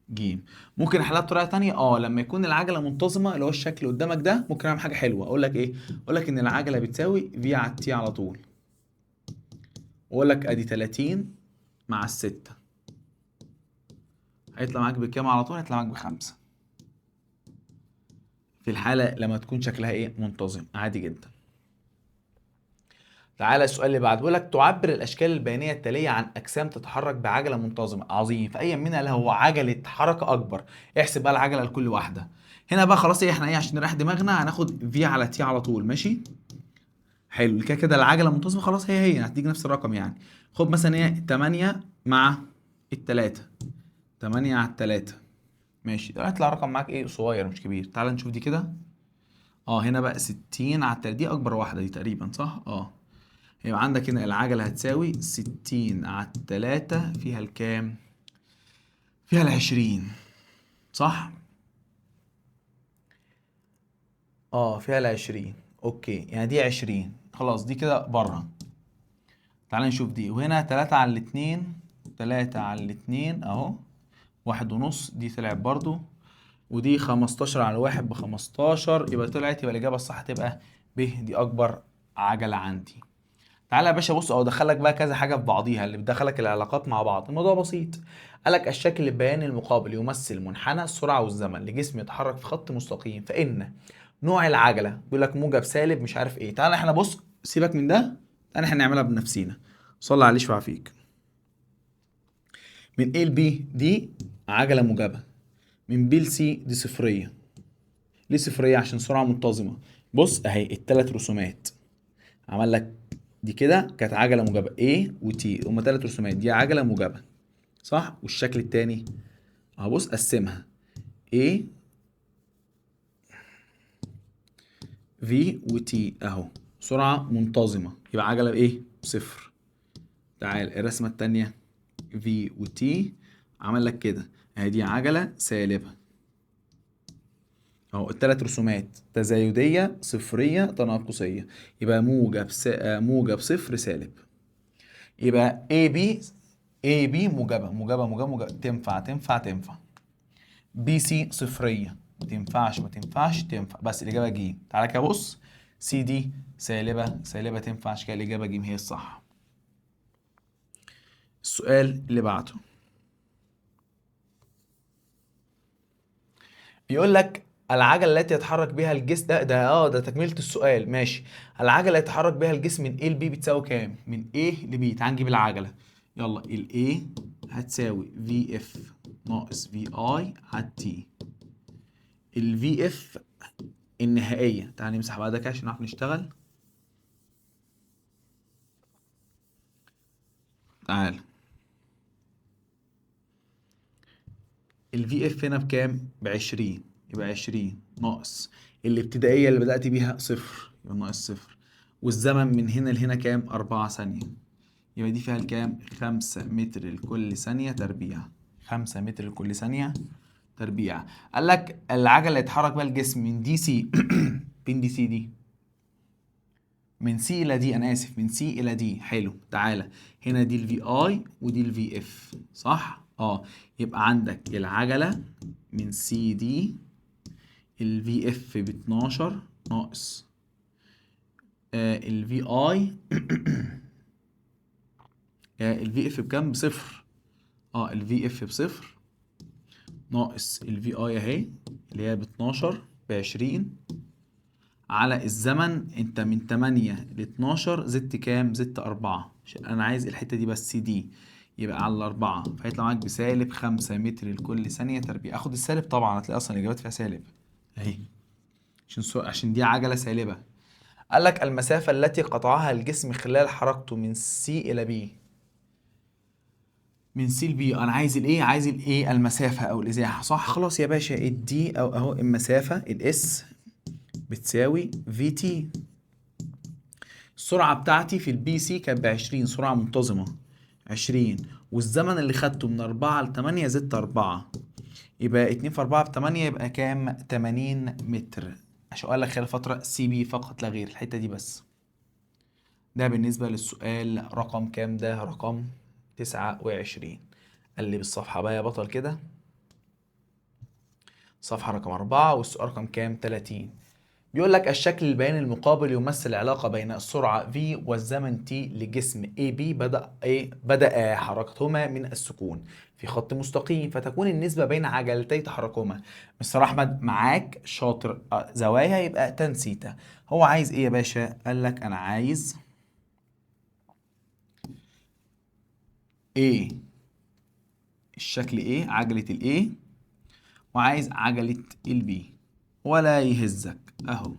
ج. ممكن احلها بطريقة تانية، لما يكون العجلة منتظمة اللي هو الشكل اللي قدامك ده، ممكن أعمل حاجة حلوة. أقول لك إيه؟ أقول لك إن العجلة بتساوي في على التي على طول. وأقول لك أدي 30 مع الستة، هيطلع معاك بكام على طول؟ هيطلع معاك بخمسة. في الحالة لما تكون شكلها إيه؟ منتظم، عادي جدا. تعالى السؤال اللي بعده، بيقول لك تعبر الاشكال البيانيه التاليه عن اجسام تتحرك بعجله منتظمه. عظيم. فاي منها له عجله حركه اكبر. احسب بقى العجله لكل واحده. هنا بقى خلاص احنا عشان نريح دماغنا هناخد في على تي على طول. ماشي حلو. كده كده العجله منتظمه خلاص، هي هتيجي نفس الرقم يعني. خد مثلا ايه 8 مع التلاتة، 8 على التلاتة. ماشي ده هيطلع رقم معاك ايه صغير مش كبير. تعال نشوف دي كده. هنا بقى 60 على التلاتة، دي اكبر واحده دي تقريبا صح. يبقى عندك هنا العجلة هتساوي 60 على التلاتة فيها الكام؟ فيها العشرين صح؟ فيها العشرين. اوكي يعني دي 20 خلاص، دي كده بره. تعال نشوف دي. وهنا 3 على الاتنين، 3 على الاتنين اهو، 1.5. دي طلعت برضو. ودي 15 على واحد ب15. يبقى الإجابة الصح تبقى ب. دي أكبر عجلة عندي. تعالى يا باشا بص، دخلك بقى كذا حاجه في بعضيها اللي بتدخلك العلاقات مع بعض. الموضوع بسيط. قالك الشكل البياني المقابل يمثل منحنى السرعه والزمن لجسم يتحرك في خط مستقيم، فان نوع العجله بيقول لك موجب سالب مش عارف ايه. تعالى احنا بص، سيبك من ده، تعالى احنا نعملها بنفسينا. صلي عليه شفع فيك. من A ل B دي عجله موجبه، من B ل C دي صفريه. ليه صفريه؟ عشان سرعه منتظمه. بص اهي التلات رسومات عمل لك دي كده كانت عجله موجبه A و T، هما تلات رسومات، دي عجله موجبه صح. والشكل التاني اهو بص قسمها A V و T اهو سرعه منتظمه، يبقى عجله بايه؟ صفر. تعال الرسمه التانيه V و T عمل لك كده اهي دي عجله سالبه اهو. التلات رسومات تزايديه صفريه تناقصيه، يبقى موجب صفر سالب. يبقى اي بي موجبه تنفع. بي سي صفريه ما تنفعش تنفع. بس الاجابه ج. تعالى كده بص، سي دي سالبه تنفعش كده. الاجابه ج هي الصح. السؤال اللي بعده بيقول لك العجله التي يتحرك بها الجسم ده تكمله السؤال. ماشي. العجله التي يتحرك بها الجسم من A ل B بتساوي كام؟ من A ل B. تعال نجيب العجله. يلا ال A هتساوي في اف ناقص في اي على تي. ال في اف النهائيه، تعال نمسح بقى ده كده عشان نعرف نشتغل. تعال ال في اف هنا بكام؟ ب20. يبقى 20 ناقص الابتدائيه اللي بدأت بيها صفر، يبقى ناقص صفر. والزمن من هنا لهنا كام؟ 4 ثانية. يبقى دي فيها الكام؟ 5 متر لكل ثانية تربيع. 5 متر لكل ثانية تربيع. قال لك العجلة اللي اتحرك بها الجسم من دي سي فين دي سي دي؟ من سي الى دي، انا اسف، من سي الى دي. حلو. تعالى هنا دي الفي اي ودي الفي اف صح. يبقى عندك العجله من سي دي الفي اف ب 12 ناقص الفي اي الفي اف بكام؟ بصفر. الفي اف بصفر ناقص الفي اي اهي اللي هي ب 12 ب 20 على الزمن. انت من 8 ل 12 زدت كام؟ زدت 4 عشان انا عايز الحته دي بس سي دي. يبقى على 4 فيطلع معاك بسالب 5 متر لكل ثانيه تربيع. اخد السالب طبعا، هتلاقي اصلا الاجابات فيها سالب اهي عشان دي عجله سالبه. قال لك المسافه التي قطعها الجسم خلال حركته من سي الى بي. من سي لبي انا عايز الايه؟ عايز الايه؟ المسافه او الازاحه صح. خلاص يا باشا الدي او اهو المسافه الاس بتساوي في تي. السرعة بتاعتي في البي سي كانت ب20، سرعة منتظمة 20. والزمن اللي خدته من 4 ل 8 زدت 4. يبقى 2 في 4 ب8 يبقى كام؟ 80 متر. عشان اقول لك خلال فترة سي بي فقط لا غير الحتة دي بس. ده بالنسبة للسؤال رقم كام؟ ده رقم 29. قلب الصفحة بقى يا بطل كده، صفحة رقم 4 والسؤال رقم كام؟ 30. بيقول لك الشكل البياني المقابل يمثل العلاقة بين السرعة v والزمن t لجسم AB بدأ حركتهما من السكون في خط مستقيم، فتكون النسبة بين عجلتي تحركهما. مستر أحمد معاك شاطر، زوايا يبقى تان سيتا. هو عايز إيه يا باشا؟ قال لك أنا عايز A، الشكل A، عجلة ال A، وعايز عجلة ال B، ولا يهزك أهو.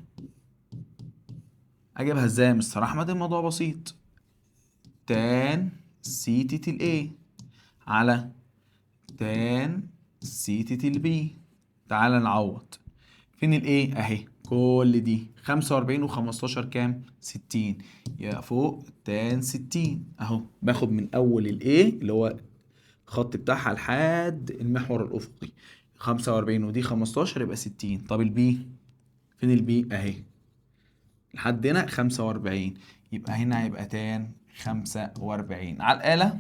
أجيبها إزاي يا مستر أحمد؟ الموضوع بسيط، تان سيتة ال A على تان سيتة ال B. تعال نعوض. فين ال A؟ أهي كل دي 45 و15 كام؟ 60. يا فوق تان 60 أهو، باخد من أول ال A اللي هو الخط بتاعها لحد المحور الأفقي 45 ودي 15 يبقى 60. طب ال B؟ فين ال B؟ أهي لحد هنا 45، يبقى هنا هيبقى تان 45 على الآلة،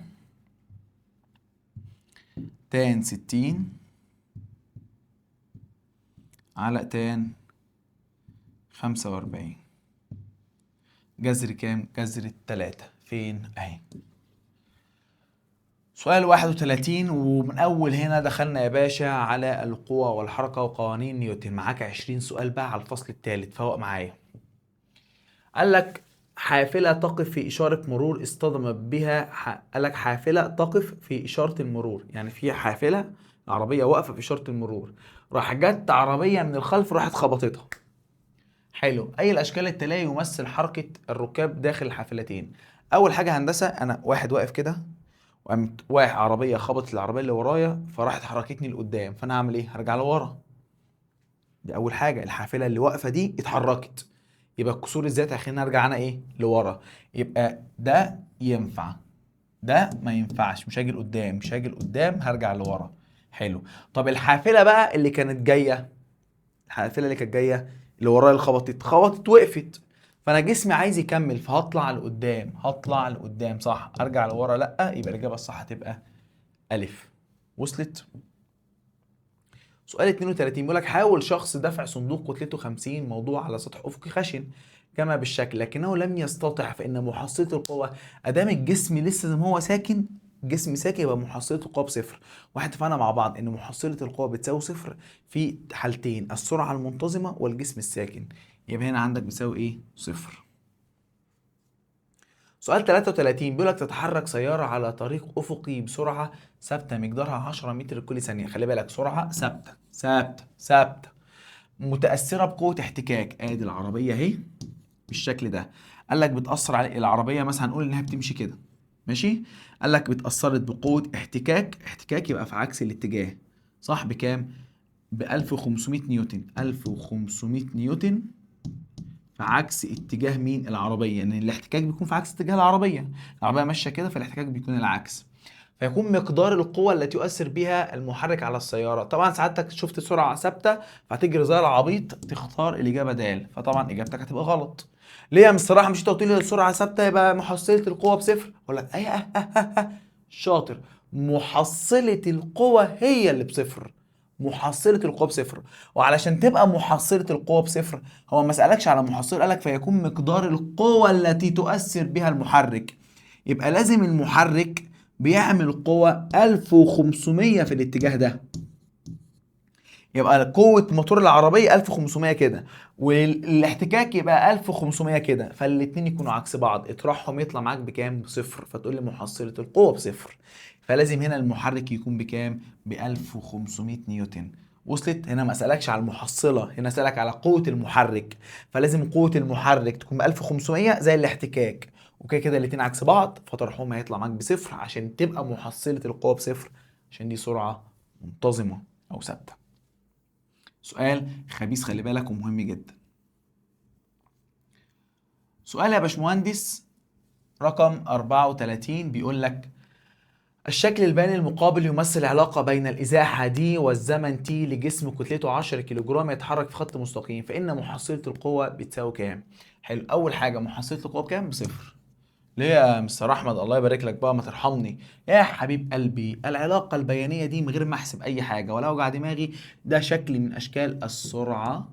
تان 60 على تان 45. جذر كام؟ جذر التلاتة. فين؟ اهي. سؤال 31، ومن أول هنا دخلنا يا باشا على القوة والحركة وقوانين نيوتن. معاك 20 سؤال بقى على الفصل الثالث، فوق معايا. قال لك حافلة تقف في إشارة مرور اصطدم بها قال لك حافلة تقف في إشارة المرور، يعني في حافلة عربية واقفة في إشارة المرور، راح جت عربية من الخلف راحت خبطتها. حلو. أي الأشكال التالية يمثل حركة الركاب داخل الحافلتين؟ أول حاجة هندسة، أنا واحد واقف كده وقامت واقع عربية خبطت العربية اللي ورايا فراحت حركتني لقدام، فأنا هعمل إيه؟ هرجع لورا. دي أول حاجة، الحافلة اللي واقفة دي اتحركت، يبقى الكسور الذات هيخليني ارجع انا ايه؟ لورا. يبقى ده ينفع، ده ما ينفعش، مش هاجي لقدام، مش هاجي لقدام، هرجع لورا. حلو. طب الحافله بقى اللي كانت جايه، الحافله اللي كانت جايه اللي ورايا اللي خبطت وقفت، فانا جسمي عايز يكمل فهطلع لقدام، هطلع لقدام صح. ارجع لورا لا، يبقى الاجابه الصح هتبقى الف. وصلت؟ سؤال 32 بيقول لك حاول شخص دفع صندوق كتلته 50 موضوع على سطح افقي خشن كما بالشكل لكنه لم يستطع، فان محصلة القوة ادام الجسم لسه زي ما هو ساكن، جسم ساكن، يبقى محصلة القوة بصفر. واحد اتفقنا مع بعض ان محصلة القوة بتساوي صفر في حالتين، السرعة المنتظمة والجسم الساكن. يبقى هنا عندك بيساوي ايه؟ صفر. سؤال 33 بيقول لك تتحرك سيارة على طريق أفقي بسرعة ثابتة مقدارها 10 متر كل ثانية. خلي بالك، سرعة ثابتة ثابتة ثابتة متأثرة بقوة احتكاك. ادي العربية اهي بالشكل ده. قال لك بتأثر على العربية، مثلا هنقول انها بتمشي كده ماشي، قال لك بتأثرت بقوة احتكاك، احتكاك يبقى في عكس الاتجاه صح. بكام؟ ب 1500 نيوتن، 1500 نيوتن في عكس اتجاه مين؟ العربيه، لان الاحتكاك بيكون في عكس اتجاه العربيه، العربيه ماشيه كده فالاحتكاك بيكون العكس. فيكون مقدار القوة التي يؤثر بها المحرك على السيارة. طبعا سعادتك شفت سرعة ثابتة فهتجري زي العبيط تختار الإجابة د، فطبعا إجابتك هتبقى غلط. ليه يا مصطفى؟ مش انت قلت لي السرعة ثابتة يبقى محصلة القوة بصفر؟ أقول لك أي شاطر، محصلة القوة هي اللي بصفر، محصلة القوة بصفر. وعلشان تبقى محصلة القوة بصفر هو ما سألكش على محصلة، قالك فيكون مقدار القوة التي تؤثر بها المحرك، يبقى لازم المحرك بيعمل قوة 1500 في الاتجاه ده، يبقى قوة موتور العربية 1500 كده والاحتكاك يبقى 1500 كده، فالاتنين يكونوا عكس بعض، اطرحهم يطلع معاك بكام؟ بصفر، فتقول لي محصلة القوة بصفر. فلازم هنا المحرك يكون بكام؟ ب 1500 نيوتن. وصلت؟ هنا ما اسالكش على المحصلة، هنا اسالك على قوة المحرك، فلازم قوة المحرك تكون ب 1500 زي الاحتكاك، وكده كده الاتنين عكس بعض فطرحهم هيطلع معاك بصفر عشان تبقى محصلة القوة بصفر، عشان دي سرعة منتظمة أو ثابتة. سؤال خبيث خلي بالك ومهم جدا. سؤال يا باشمهندس رقم 34 بيقول لك الشكل البياني المقابل يمثل علاقة بين الإزاحة دي والزمن تي لجسم كتلته 10 كيلوجرام يتحرك في خط مستقيم، فإن محصلة القوة بتساوي كام؟ حلو. أول حاجة محصلة القوة بكام؟ بصفر. ليه يا مستر احمد؟ الله يبارك لك بقى، ما ترحمني يا حبيب قلبي. العلاقه البيانيه دي من غير ما احسب اي حاجه ولا اوجع دماغي، ده شكل من اشكال السرعه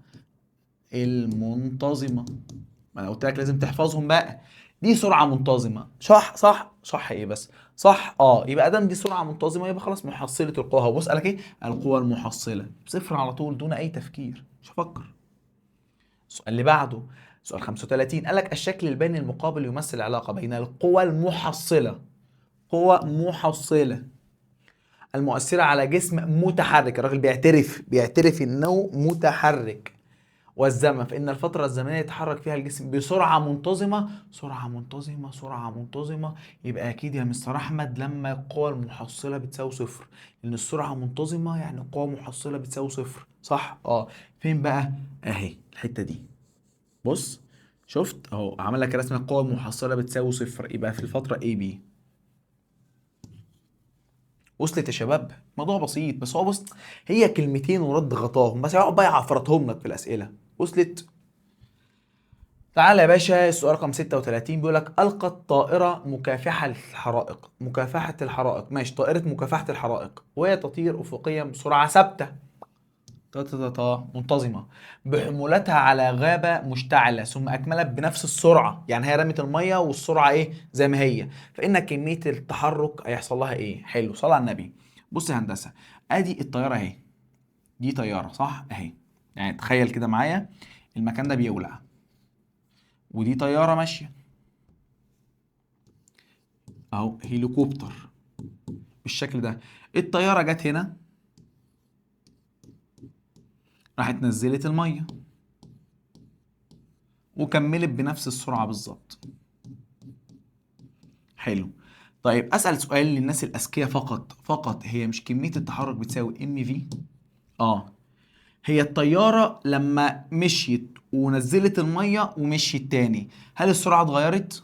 المنتظمه. ما انا قلت لك لازم تحفظهم بقى. دي سرعه منتظمه، صح صح صح، ايه بس؟ صح اه. يبقى ادام دي سرعه منتظمه يبقى خلاص محصله القوه. هو بص قالك ايه؟ القوه المحصله صفر على طول دون اي تفكير، مش هفكر. السؤال اللي بعده، سؤال 35، قال لك الشكل البيني المقابل يمثل العلاقه بين القوى المحصله، قوة محصلة المؤثرة على جسم متحرك، الراجل بيعترف انه متحرك، والزمن، فإن الفترة الزمنية يتحرك فيها الجسم بسرعة منتظمة، سرعة منتظمة سرعة منتظمة. يبقى أكيد يا مستر أحمد لما القوة المحصلة بتساوي صفر، لأن السرعة منتظمة يعني القوة المحصلة بتساوي صفر، صح؟ اه. فين بقى؟ أهي الحتة دي. بص، شفت أهو عمل لك رسمة القوة المحصلة بتساوي صفر، يبقى في الفترة A B. وصلت يا شباب؟ موضوع بسيط، بس هو بص، هي كلمتين ورد غطاهم، بس هيقعد بقى يعفرتهم لك في الأسئلة. وصلت؟ تعالى يا باشا، السؤال رقم 36 بيقول لك ألقت طائرة مكافحة الحرائق، مكافحة الحرائق، ماشي، طائرة مكافحة الحرائق وهي تطير أفقيا بسرعة ثابتة منتظمة بحمولتها على غابة مشتعلة، ثم أكملت بنفس السرعة، يعني هي رمت المية والسرعة إيه زي ما هي، فإن كمية التحرك هيحصل لها إيه؟ حلو، صلى على النبي. بص يا هندسة، أدي الطيارة أهي، دي طيارة صح أهي، يعني تخيل كده معايا المكان ده بيولع، ودي طيارة ماشية أهو، هليكوبتر بالشكل ده. الطيارة جت هنا، راحت نزلت المية وكملت بنفس السرعة بالظبط. حلو. طيب اسال سؤال للناس الاذكياء فقط فقط، هي مش كميه التحرك بتساوي ام في؟ اه. هي الطياره لما مشيت ونزلت الميه ومشيت تاني، هل السرعه اتغيرت؟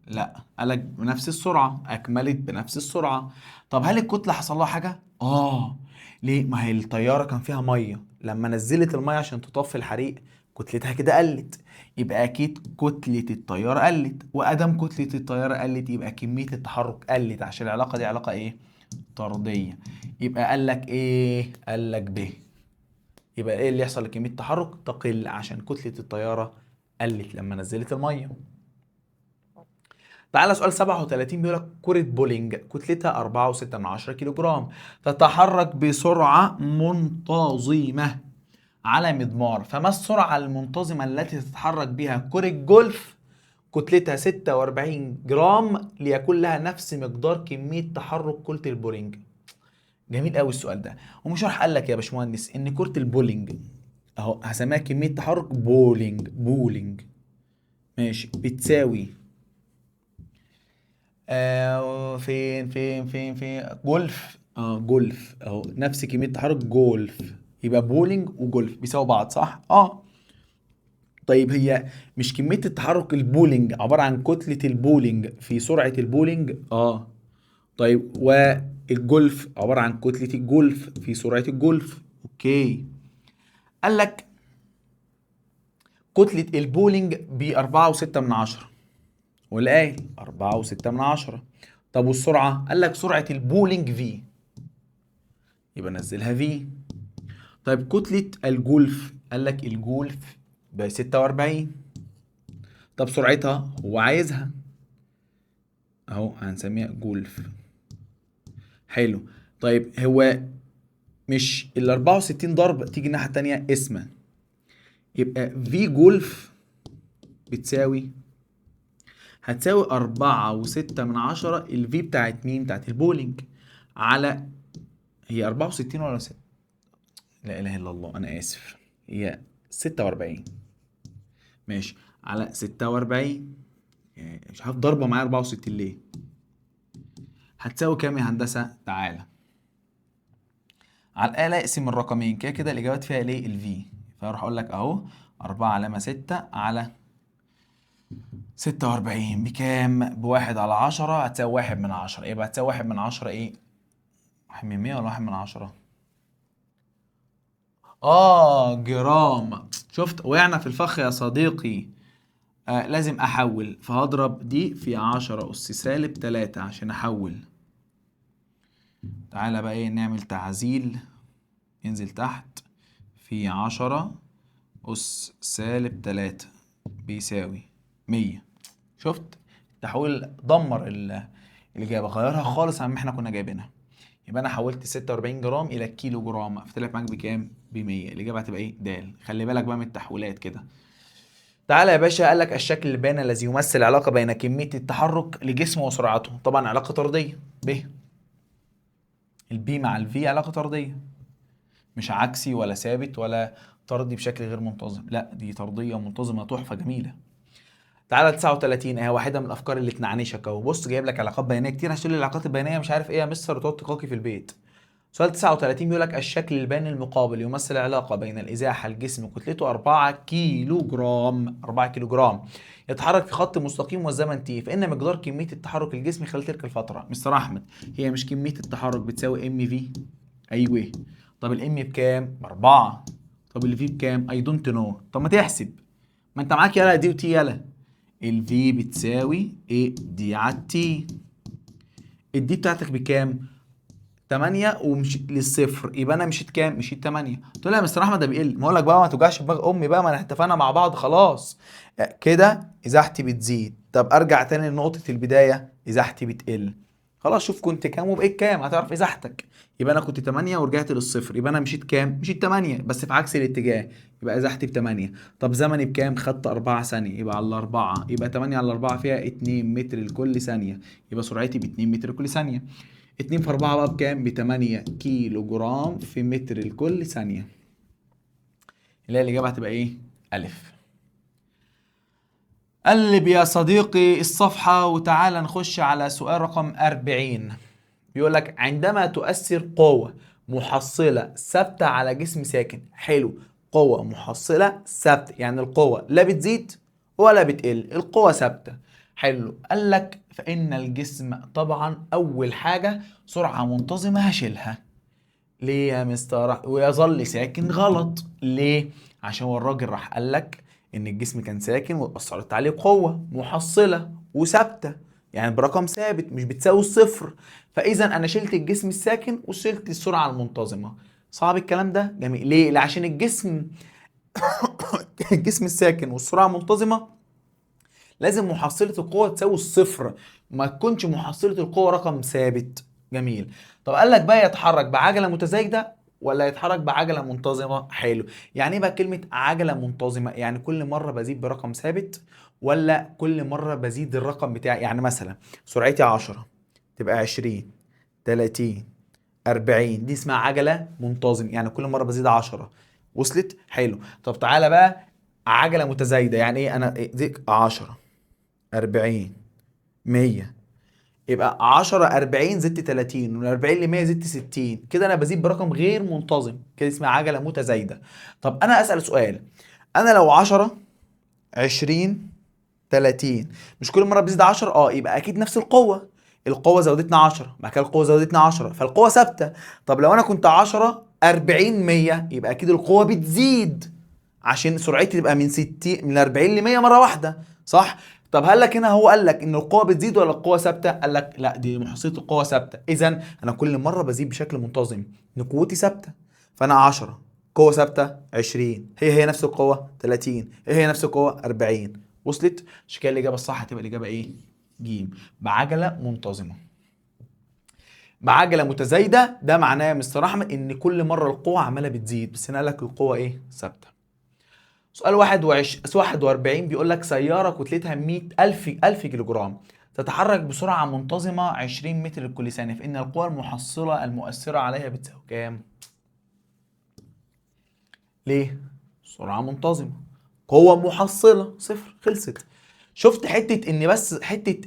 لا، قالك بنفس السرعه، اكملت بنفس السرعه. طب هل الكتله حصل لها حاجه؟ اه. ليه؟ ما هي الطياره كان فيها ميه، لما نزلت الميه عشان تطفي الحريق كتلتها كده قلت، يبقى اكيد كتله الطياره قلت، وادام كتله الطياره قلت يبقى كميه التحرك قلت، عشان العلاقه دي علاقه ايه؟ طرديه. يبقى قال لك ايه؟ قال لك ب. يبقى ايه اللي يحصل لكميه التحرك؟ تقل عشان كتله الطياره قلت لما نزلت الميه. تعالى سؤال 37 بيقول لك كرة بولينج كتلتها 4.6 كيلو جرام، تتحرك بسرعة منتظمة على مضمار، فما السرعة المنتظمة التي تتحرك بها كرة جولف كتلتها 46 جرام ليكون لها نفس مقدار كمية تحرك كرة البولينج؟ جميل قوي السؤال ده. ومش راح قال لك يا باشمهندس ان كرة البولينج اهو هسميها كمية تحرك بولينج ماشي بتساوي فين جولف، جولف اهو نفس كمية تحرك جولف، يبقى بولينج وجولف بيساوي بعض صح؟ اه. طيب هي مش كمية التحرك البولينج عبارة عن كتلة البولينج في سرعة البولينج؟ اه. طيب والجولف عبارة عن كتلة الجولف في سرعة الجولف. اوكي. قال لك كتلة البولينج ب4.6، واللي قايل 4.6. طب والسرعة؟ قال لك سرعة البولينج في، يبقى نزلها في. طيب كتلة الجولف؟ قال لك الجولف ب 46. طب سرعتها هو عايزها اهو هنسميها جولف. حلو. طيب هو مش ال 64 ضرب تيجي الناحية التانية اسمها، يبقى في جولف بتساوي، هتساوي 4.6 الفي بتاعت مين؟ بتاعت البولينج على، هي 64 ولا 6؟ لا اله الا الله انا اسف، هي 46 ماشي على 46، يعني مش عارف ضربه معايا 64 ليه. هتساوي كام يا هندسه؟ تعالى على الآلة اقسم الرقمين، كده كده الإجابات فيها ليه الفي، فأروح أقول لك أهو 4 علامة 6 على 46 بكام؟ ب1/10 هتساوي 1/10، يبقى هتساوي 1/10 إيه؟ 1/100 ولا 1/10؟ جرام. شفت وقعنا في الفخ يا صديقي. لازم احول، فهضرب دي في 10 اس سالب 3 عشان احول. تعالى بقى ايه نعمل تعزيل، ينزل تحت في 10 اس سالب 3 بيساوي 100. شفت التحويل دمر الإجابة، غيرها خالص عن ما احنا كنا جايبينها. يبقى أنا حولت 46 جرام إلى كيلو جرام، فطلع معاك بكام؟ ب 100. الإجابة هتبقى إيه؟ د. خلي بالك بقى من التحويلات كده. تعالى يا باشا، قال لك الشكل البياني الذي يمثل علاقة بين كمية التحرك لجسم وسرعته، طبعا علاقة طردية ب. البي مع الفي علاقة طردية، مش عكسي ولا ثابت ولا طردي بشكل غير منتظم، لا دي طردية منتظمة تحفة جميلة. تعالى 39 اهي واحده من الافكار اللي تنعنشك اهو. بص جايب لك علاقات بيانيه كتير، هشيل العلاقات البيانيه مش عارف ايه يا مستر وتقعد تقاكي في البيت. سؤال 39 بيقول لك الشكل البياني المقابل يمثل علاقه بين الازاحه الجسم كتلته 4 كيلو جرام، 4 كيلو جرام، يتحرك في خط مستقيم والزمن تي، فان مقدار كميه التحرك الجسمي خلال تلك الفتره. مستر احمد هي مش كميه التحرك بتساوي ام في؟ ايوه. طب الام بكام؟ ب4. طب الفي بكام؟ اي دونت نو. طب ما تحسب، ما انت معاك يلا دي وتي يلا. الفي بتساوي ايه دي على التي. الدي بتاعتك بكام؟ 8 ومشيت للصفر، يبقى انا مشيت كام؟ مشيت 8. قلت له يا مستر احمد ده بيقل، ما اقول لك بقى ما توجعش دماغ امي بقى، ما احنا اتفقنا مع بعض خلاص. كده ازاحتي بتزيد. طب ارجع تاني لنقطة البداية، ازاحتي بتقل. خلاص شوف كنت كام وبقيت كام هتعرف ازاحتك. يبقى انا كنت 8 ورجعت للصفر، يبقى انا مشيت كام؟ مشيت 8 بس في عكس الاتجاه، يبقى ازاحتي ب 8. طب زمني بكام؟ خدت 4 ثانية، يبقى على 4 يبقى 8 على 4 فيها 2 متر لكل ثانية، يبقى سرعتي ب 2 متر لكل ثانية. 2 في 4 بقى بكام؟ ب 8 كيلو جرام في متر لكل ثانية. اللي هي الإجابة هتبقى إيه؟ ألف. قلب يا صديقي الصفحة وتعالى نخش على سؤال رقم 40. بيقول لك عندما تؤثر قوة محصلة ثابتة على جسم ساكن. حلو، قوة محصلة ثابتة يعني القوة لا بتزيد ولا بتقل، القوة ثابتة. حلو، قال لك فإن الجسم طبعا أول حاجة سرعة منتظمة هشيلها. ليه يا مستر؟ ويظل ساكن غلط ليه؟ عشان هو الراجل راح قال لك ان الجسم كان ساكن واثرت عليه قوه محصله وثابته، يعني برقم ثابت مش بتساوي الصفر، فاذا انا شلت الجسم الساكن وشلت السرعه المنتظمه. صعب الكلام ده؟ جميل. ليه؟ عشان الجسم الجسم الساكن والسرعه المنتظمه لازم محصله القوه تساوي الصفر، ما تكونش محصله القوه رقم ثابت. جميل. طب قال لك بقى يتحرك بعجله متزايده ولا يتحرك بعجله منتظمه؟ حلو. يعني ايه بقى كلمه عجله منتظمه؟ يعني كل مره بزيد برقم ثابت ولا كل مره بزيد الرقم بتاعي؟ يعني مثلا سرعتي 10 تبقى 20 30 40، دي اسمها عجله منتظم، يعني كل مره بزيد 10. وصلت؟ حلو. طب تعالى بقى عجله متزايده، يعني ايه؟ انا دي 10 40 100، يبقى 10 40 زدت 30 ومن 40 ل 100 زدت 60، كده انا بزيد برقم غير منتظم، كده اسمها عجله متزايده. طب انا اسال سؤال، انا لو 10 20 30 مش كل مره بزيد 10؟ يبقى اكيد نفس القوه. القوه زودتنا 10 بعد كده القوه زودتنا 10 فالقوه ثابته. طب لو انا كنت 10 40 100 يبقى اكيد القوه بتزيد عشان سرعتي تبقى من 60 من 40 ل 100 مره واحده، صح؟ طب هل لك هنا هو قال لك ان القوه بتزيد ولا القوه ثابته؟ قال لك لا دي محصله القوه ثابته، اذا انا كل مره بزيد بشكل منتظم ان قوتي ثابته. فانا 10 قوه ثابته 20 هي نفس القوه 30 هي نفس القوه 40. وصلت؟ عشان كده الاجابه الصح هتبقى الاجابه ايه؟ ج. بعجله منتظمه. بعجله متزايده ده معناه يا مستر احمد ان كل مره القوه عماله بتزيد، بس هنا قال لك القوه ايه؟ ثابته. سؤال 41 بيقول لك سيارة كتلتها 100 ألف كيلو جرام تتحرك بسرعة منتظمة 20 متر لكل ثانية، فإن القوى المحصلة المؤثرة عليها بتساوي كام؟ ليه؟ سرعة منتظمة، قوة محصلة صفر، خلصت. شفت حتة إن بس حتة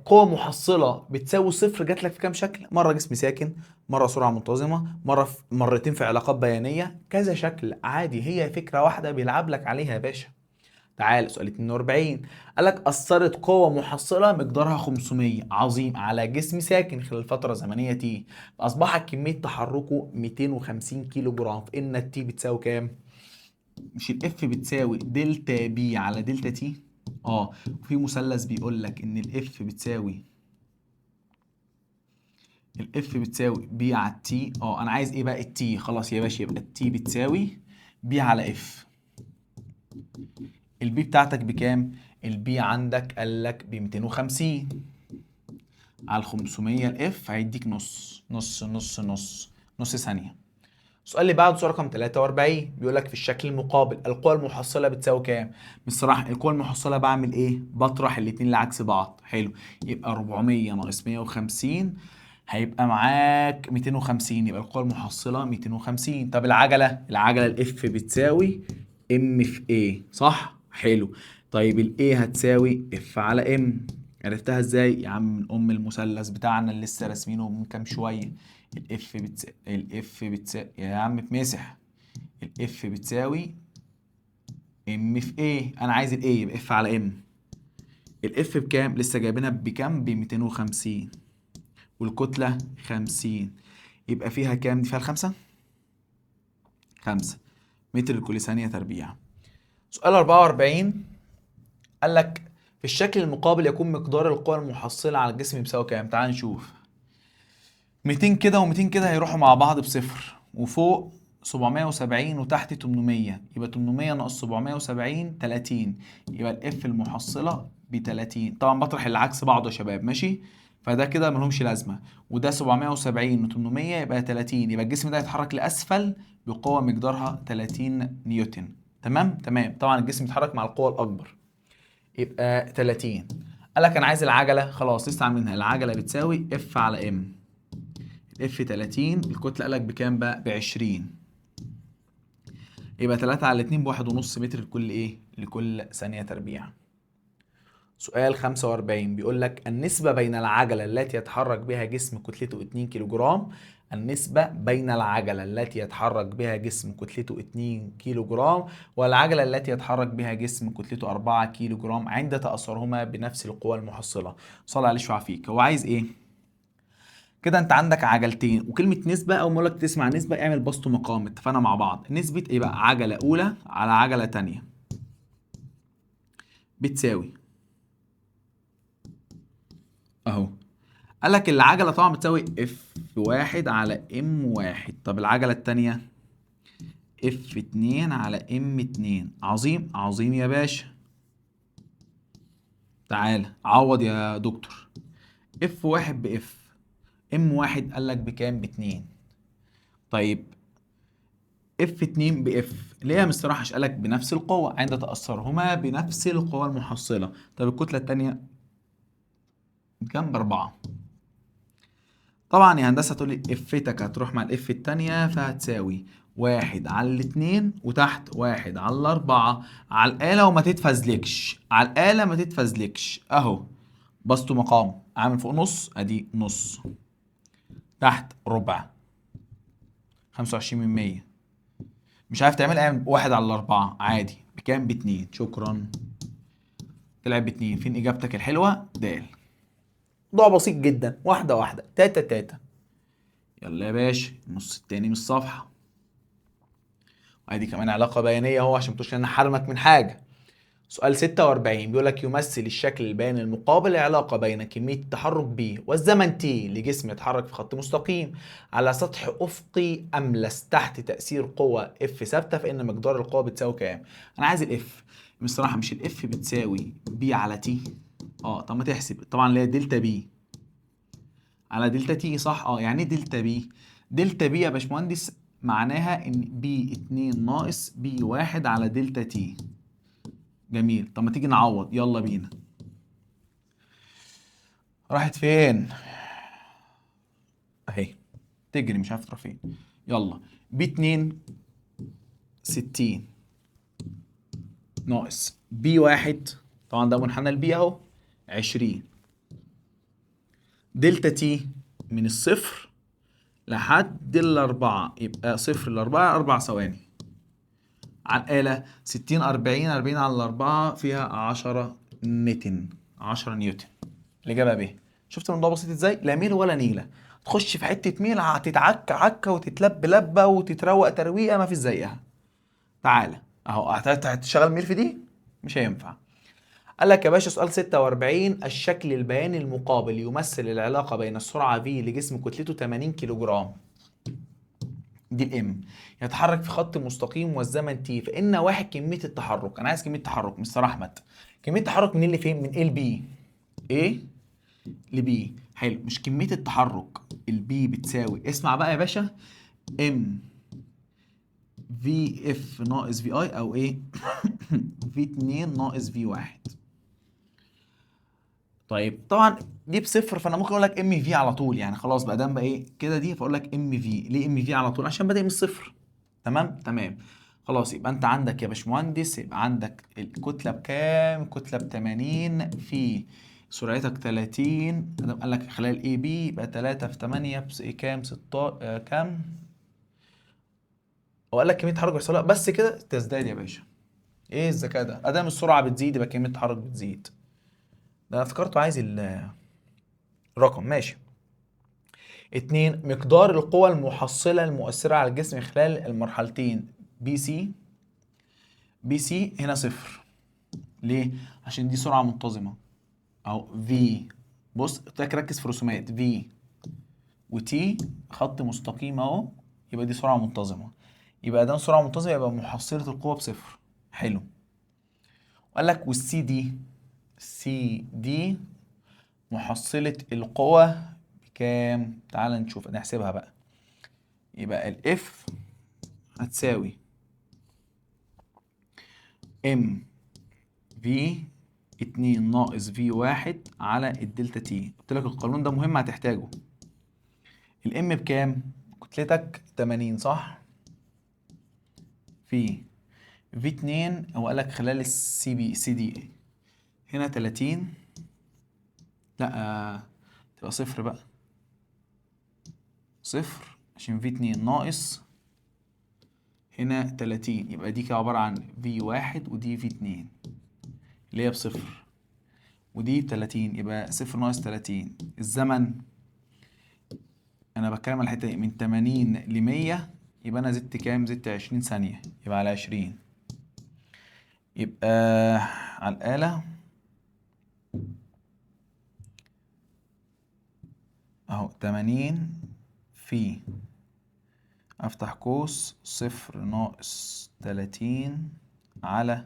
قوة محصلة بتساوي صفر جات لك في كام شكل؟ مرة جسم ساكن، مرة سرعة منتظمة، مرتين في علاقات بيانية، كذا شكل عادي، هي فكرة واحدة بيلعب لك عليها يا باشا. تعال سؤال 42، قال لك أثرت قوة محصلة مقدارها 500 عظيم على جسم ساكن خلال فترة زمنية تي، فأصبحت كمية تحركه 250 كيلو جرام، فإن التي بتساوي كام؟ مش الاف بتساوي دلتا بي على دلتا تي؟ وفي مثلث بيقول لك ان الاف بتساوي بي على التي. انا عايز ايه بقى التي؟ خلاص يا باشا، يبقى التي بتساوي بي على اف. البي بتاعتك بكام؟ البي عندك قال لك ب 250 على 500 الاف، هيديك نص ثانية. السؤال اللي بعده سؤال رقم 43 بيقول لك في الشكل المقابل القوى المحصلة بتساوي كام؟ بصراحة القوى المحصلة بعمل ايه؟ بطرح الاتنين اللي عكس بعض. حلو، يبقى 400 ناقص 150 هيبقى معاك 250، يبقى القوى المحصلة 250. طب العجلة الاف بتساوي ام في ايه، صح؟ حلو. طيب الايه هتساوي اف على ام. عرفتها ازاي يا عم؟ من المثلث بتاعنا اللي لسه راسمينه من كام شوية. الاف بتساوي يا عم اتمسح. الاف بتساوي ام في ايه، انا عايز الايه يبقى اف على ام. الاف بكام؟ لسه جايبينها بكام؟ ب 250 والكتلة 50، يبقى فيها كام؟ دي فيها الخمسة، 5 متر لكل ثانية تربيع. سؤال 44 قال لك في الشكل المقابل يكون مقدار القوى المحصلة على الجسم بيساوي كام؟ تعال نشوف. 200 كده و200 كده هيروحوا مع بعض بصفر، وفوق 770 وتحت 800، يبقى 800 ناقص 770 30، يبقى الاف المحصله ب 30. طبعا بطرح اللي عكس بعضه يا شباب، ماشي؟ فده كده ملهمش لازمه، وده 770 و800 يبقى 30، يبقى الجسم ده يتحرك لاسفل بقوه مقدارها 30 نيوتن. تمام. طبعا الجسم يتحرك مع القوه الاكبر، يبقى 30. قال لك انا عايز العجله، خلاص لسه عاملينها. العجله بتساوي اف على ام. اف 30 الكتله قالك بكام بقى؟ ب 20، يبقى 3 على 2 بواحد ونص متر لكل ايه؟ لكل ثانيه تربيع. سؤال 45 بيقول لك النسبه بين العجله التي يتحرك بها جسم كتلته 2 كيلو جرام، النسبة بين العجلة التي يتحرك بها جسم كتلته 2 كيلو جرام والعجلة التي يتحرك بها جسم كتلته 4 كيلو جرام عند تأثرهما بنفس القوى المحصلة. صلى عليه وسلم فيك. هو عايز ايه؟ كده انت عندك عجلتين، وكلمه نسبه اول ما اقول لك تسمع نسبه اعمل بسط مقام، اتفقنا مع بعض. نسبه ايه بقى؟ عجله اولى على عجله تانية بتساوي اهو. قال لك العجله طبعا بتساوي اف واحد على ام واحد. طب العجله التانية اف اتنين على ام اتنين. عظيم يا باشا. تعالى عوض يا دكتور. اف واحد باف، ام واحد قال لك بكام؟ باتنين. طيب اف 2 باف ليه يا مستر؟ راح اسالك بنفس القوه عند تاثرهما بنفس القوى المحصله. طب الكتله الثانيه بكام؟ باربعه. طبعا يا هندسه تقول لي افتك هتروح مع الاف الثانيه، فهتساوي واحد على الاتنين وتحت واحد على الاربعه على الاله، وما تتفزلكش على الاله، ما تتفزلكش اهو. بسط مقام عامل فوق نص، ادي نص، تحت ربع، 25 من 100. مش عارف تعمل اعمل واحد على الاربعه عادي. بكام؟ باتنين. شكرا. طلع باتنين. فين اجابتك الحلوه؟ د. موضوع بسيط جدا، واحده واحده، تاتا تاتا. يلا يا باشا النص التاني من الصفحه، وادي كمان علاقه بيانيه اهو عشان متقولش انا حرمك من حاجه. سؤال 46 بيقول لك يمثل الشكل البياني المقابل علاقه بين كميه التحرك ب والزمن t لجسم يتحرك في خط مستقيم على سطح افقي املس تحت تاثير قوه اف ثابته، فان مقدار القوه بتساوي كام؟ انا عايز الاف. بصراحه مش الاف بتساوي بي على تي؟ طب ما تحسب طبعا اللي هي دلتا بي على دلتا تي، صح؟ يعني ايه دلتا بي؟ دلتا بي يا باشمهندس معناها ان بي 2 ناقص بي 1 على دلتا تي. جميل. طب ما تيجي نعوض، يلا بينا. راحت فين؟ اهي تجري مش عارف تروح فين. يلا بي 2 60 ناقص بي 1، طبعا ده منحنى البي اهو 20، دلتا تي من الصفر لحد الأربعة، يبقى صفر لأربعة 4 ثواني على الآلة. 60 40 40 على الأربعة فيها 10 نيوتن. 10 نيوتن. الإجابة ب. شفت الموضوع بسيط ازاي؟ لا ميل ولا نيلة. تخش في حتة ميل هتتعك عكة وتتلب لبة وتتروق ترويقة ما فيش زيها. تعالى اهو هتشتغل ميل في دي مش هينفع. قال لك يا باشا سؤال 46، الشكل البياني المقابل يمثل العلاقة بين السرعة v لجسم كتلته 80 كيلو جرام، دي الام، يتحرك في خط مستقيم والزمن t، فإن واحد كمية التحرك. أنا عايز كمية تحرك مستر أحمد. كمية التحرك منين لفين؟ من A ل B. A ل B. حلو، مش كمية التحرك البي بتساوي، اسمع بقى يا باشا، ام في اف ناقص في اي او ايه في 2 ناقص في 1. طيب طبعا دي بصفر، فانا ممكن اقول لك ام في على طول، يعني خلاص بقى دام بقى ايه كده دي، فاقول لك ام في. ليه ام في على طول؟ عشان بادئ من الصفر. تمام تمام. خلاص يبقى انت عندك يا باشمهندس، يبقى عندك الكتله بكام؟ الكتله ب 80 في سرعتك 30، ادام قال لك خلال اي بي يبقى 3 في 8 كام؟ 16 كام؟ هو قال لك كميه تحرك بيحصل لها بس كده تزداد يا باشا. ايه الذكاء ده؟ ادام السرعه بتزيد يبقى كميه التحرك بتزيد. ده انا افتكرته عايز الرقم. ماشي. اتنين، مقدار القوى المحصلة المؤثرة على الجسم خلال المرحلتين بي سي. بي سي هنا صفر. ليه؟ عشان دي سرعة منتظمة اهو في. بص قلت لك ركز في رسومات في وتي، خط مستقيم اهو، يبقى دي سرعة منتظمة. يبقى ده سرعة منتظمة، يبقى محصلة القوة بصفر. حلو. وقال لك والسي دي، سي دي محصلة القوة بكام؟ تعال نشوف نحسبها بقى. يبقى الاف هتساوي ام في 2 ناقص في 1 على الدلتا تي. قلت لك القانون ده مهم هتحتاجه. الام بكام؟ كتلتك 80 صح؟ في 2 هو قال لك خلال السي بي سي دي هنا 30. لا تبقى صفر بقى. صفر عشان في 2 ناقص هنا 30، يبقى دي كده عبارة عن في 1 ودي في 2 اللي هي بصفر، ودي 30 يبقى صفر ناقص 30. الزمن انا بتكلم على الحته دي من 80 ل 100، يبقى انا زدت كام؟ زدت 20 ثانيه، يبقى على 20. يبقى على الاله اهو 80 في، افتح قوس، صفر ناقص 30 على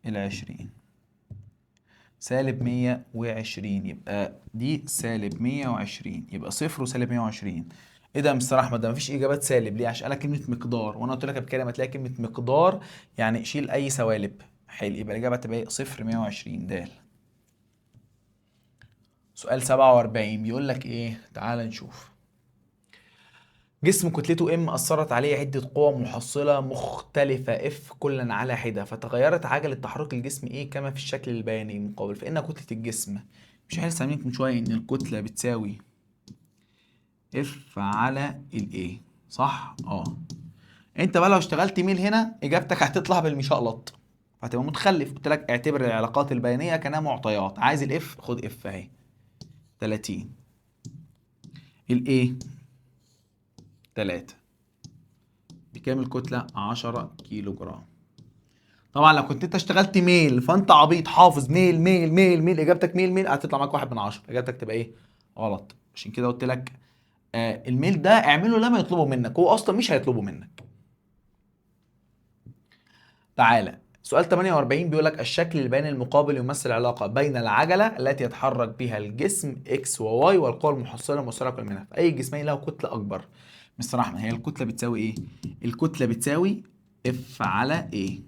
العشرين، سالب 120. يبقى دي سالب 120، يبقى صفر وسالب 120. ايه ده يا مستر احمد؟ ده مفيش اجابات سالب ليه؟ عشان قالك كلمه مقدار، وانا قلت لك قبل كده لما تلاقي كلمه مقدار يعني شيل اي سوالب. حلو، يبقى الاجابه تبقى ايه؟ صفر 120 د. سؤال 47 بيقول لك ايه؟ تعال نشوف. جسم كتلته ام اثرت عليه عده قوى محصله مختلفه اف كلا على حده، فتغيرت عجله تحرك الجسم ايه كما في الشكل البياني المقابل، فان كتله الجسم، مش احنا لسه عاملين من شويه ان الكتله بتساوي اف على الايه صح؟ اه. انت بقى لو اشتغلت ميل هنا اجابتك هتطلع بالمشقلط، هتبقى متخلف. قلت لك اعتبر العلاقات البيانيه كانها معطيات. عايز الاف، خد اف اهي 30. الايه 3 بكام الكتله؟ 10 كيلو جرام. طبعا لو كنت انت اشتغلت ميل فانت عبيط حافظ ميل ميل ميل ميل، اجابتك ميل ميل، هتطلع معاك 1 من 10، اجابتك تبقى ايه؟ غلط. عشان كده قلت لك الميل ده اعمله لما يطلبه منك، هو اصلا مش هيطلبه منك. تعالى سؤال 48 بيقول لك الشكل البياني المقابل يمثل علاقة بين العجلة التي يتحرك بها الجسم اكس وواي والقوى المحصلة المشتركة منها في أي جسمين له كتلة أكبر. مستر أحمد هي الكتلة بتساوي إيه؟ الكتلة بتساوي اف على ايه.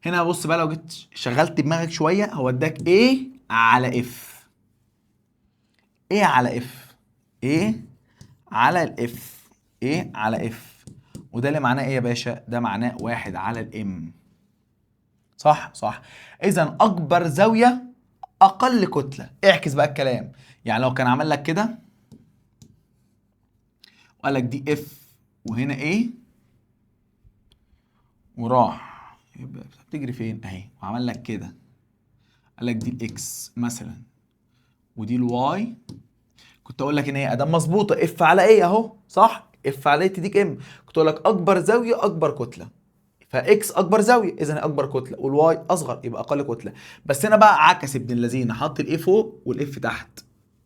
هنا بص بقى، لو جيت شغلت دماغك شوية هو اداك ايه على اف. ايه على اف، ايه على الاف، ايه على اف. وده اللي معناه ايه يا باشا؟ ده معناه واحد على الام. صح صح. اذا اكبر زاويه اقل كتله. اعكس بقى الكلام، يعني لو كان عمل لك كده وقال لك دي اف وهنا ايه وراح، يبقى بتجري فين اهي، وعمل لك كده قال لك دي الاكس مثلا ودي الواي، كنت اقول لك ان هي ادام مظبوطه اف على ايه اهو صح، اف على ايه تديك ام، كنت اقول لك اكبر زاويه اكبر كتله. فاكس اكبر زاويه اذا اكبر كتله، والواي اصغر يبقى اقل كتله. بس هنا بقى عكس ابن اللذين، حط الايه فوق والاف تحت.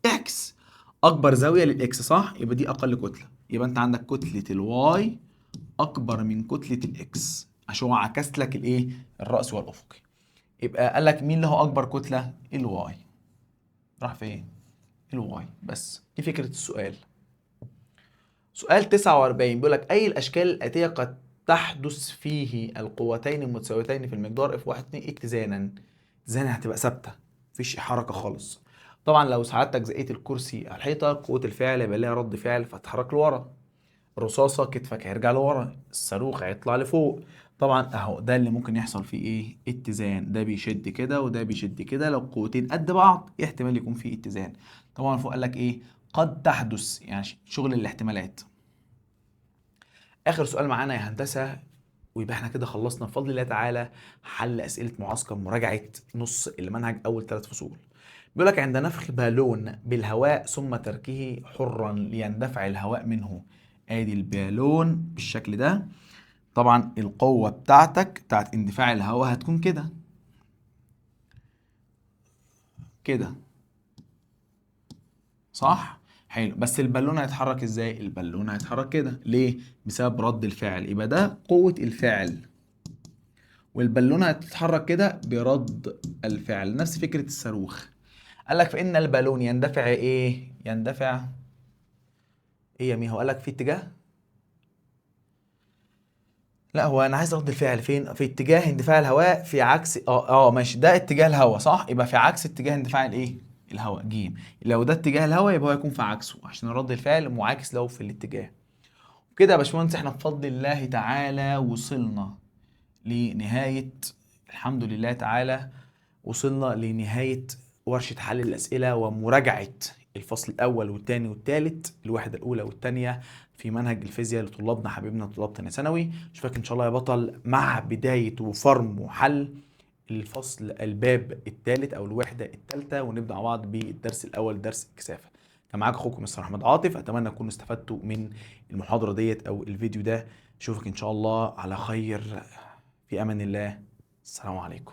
اكس اكبر زاويه للاكس صح، يبقى دي اقل كتله، يبقى انت عندك كتله الواي اكبر من كتله الاكس عشان هو عكست لك الايه الرأسي والافقي. يبقى قال لك مين له اكبر كتله؟ الواي. راح فين؟ الواي. بس دي فكره السؤال. سؤال 49 بيقول لك أي الأشكال الآتية قد تحدث فيه القوتين المتساويتين في المقدار F1 2 اتزانا؟ اتزانا هتبقى ثابتة، مفيش حركة خالص. طبعا لو سعادتك زقيت الكرسي على الحيطة قوة الفعل يبقى ليها رد فعل فتتحرك لورا. الرصاصة كتفك هيرجع لورا، الصاروخ هيطلع لفوق. طبعا اهو ده اللي ممكن يحصل فيه ايه؟ اتزان. ده بيشد كده وده بيشد كده، لو قوتين قد بعض احتمال يكون فيه اتزان. طبعا فوق قال لك ايه؟ قد تحدث، يعني شغل الاحتمالات. اخر سؤال معانا يا هندسه، ويبقى احنا كده خلصنا بفضل الله تعالى حل اسئله معسكر مراجعه نص المنهج اول 3 فصول. بيقول لك عند نفخ بالون بالهواء ثم تركه حرا ليندفع الهواء منه. ادي البالون بالشكل ده. طبعا القوه بتاعتك بتاعت اندفاع الهواء هتكون كده كده، صح؟ حلو. بس البالون هيتحرك ازاي؟ البالون هيتحرك كده. ليه؟ بسبب رد الفعل. يبقى ده قوه الفعل، والبالونه هتتحرك كده برد الفعل. نفس فكره الصاروخ. قال لك فان البالون يندفع ايه؟ يندفع ايه يا ميهو؟ قال لك في اتجاه. لا هو انا عايز رد الفعل فين؟ في اتجاه اندفاع الهواء في عكس ماشي، ده اتجاه الهواء صح، يبقى في عكس اتجاه اندفاع الايه الهواء جيم. لو ده اتجاه الهواء يبقى هو يكون في عكسه عشان رد الفعل معاكس له في الاتجاه. كده يا باشمهندس احنا بفضل الله تعالى وصلنا لنهايه، الحمد لله تعالى وصلنا لنهاية ورشة حل الأسئلة ومراجعة الفصل الأول والثاني والثالث، الوحدة الأولى والثانية في منهج الفيزياء لطلابنا حبيبنا طلاب تانية ثانوي. أشوفك إن شاء الله يا بطل مع بداية وفرم وحل الفصل الباب الثالث أو الوحدة الثالثة، ونبدأ مع بعض بالدرس الأول درس الكثافة. كان معاك أخوكم مستر أحمد عاطف، أتمنى تكونوا استفدتوا من المحاضرة ديت أو الفيديو ده. أشوفك إن شاء الله على خير، في أمان الله. السلام عليكم.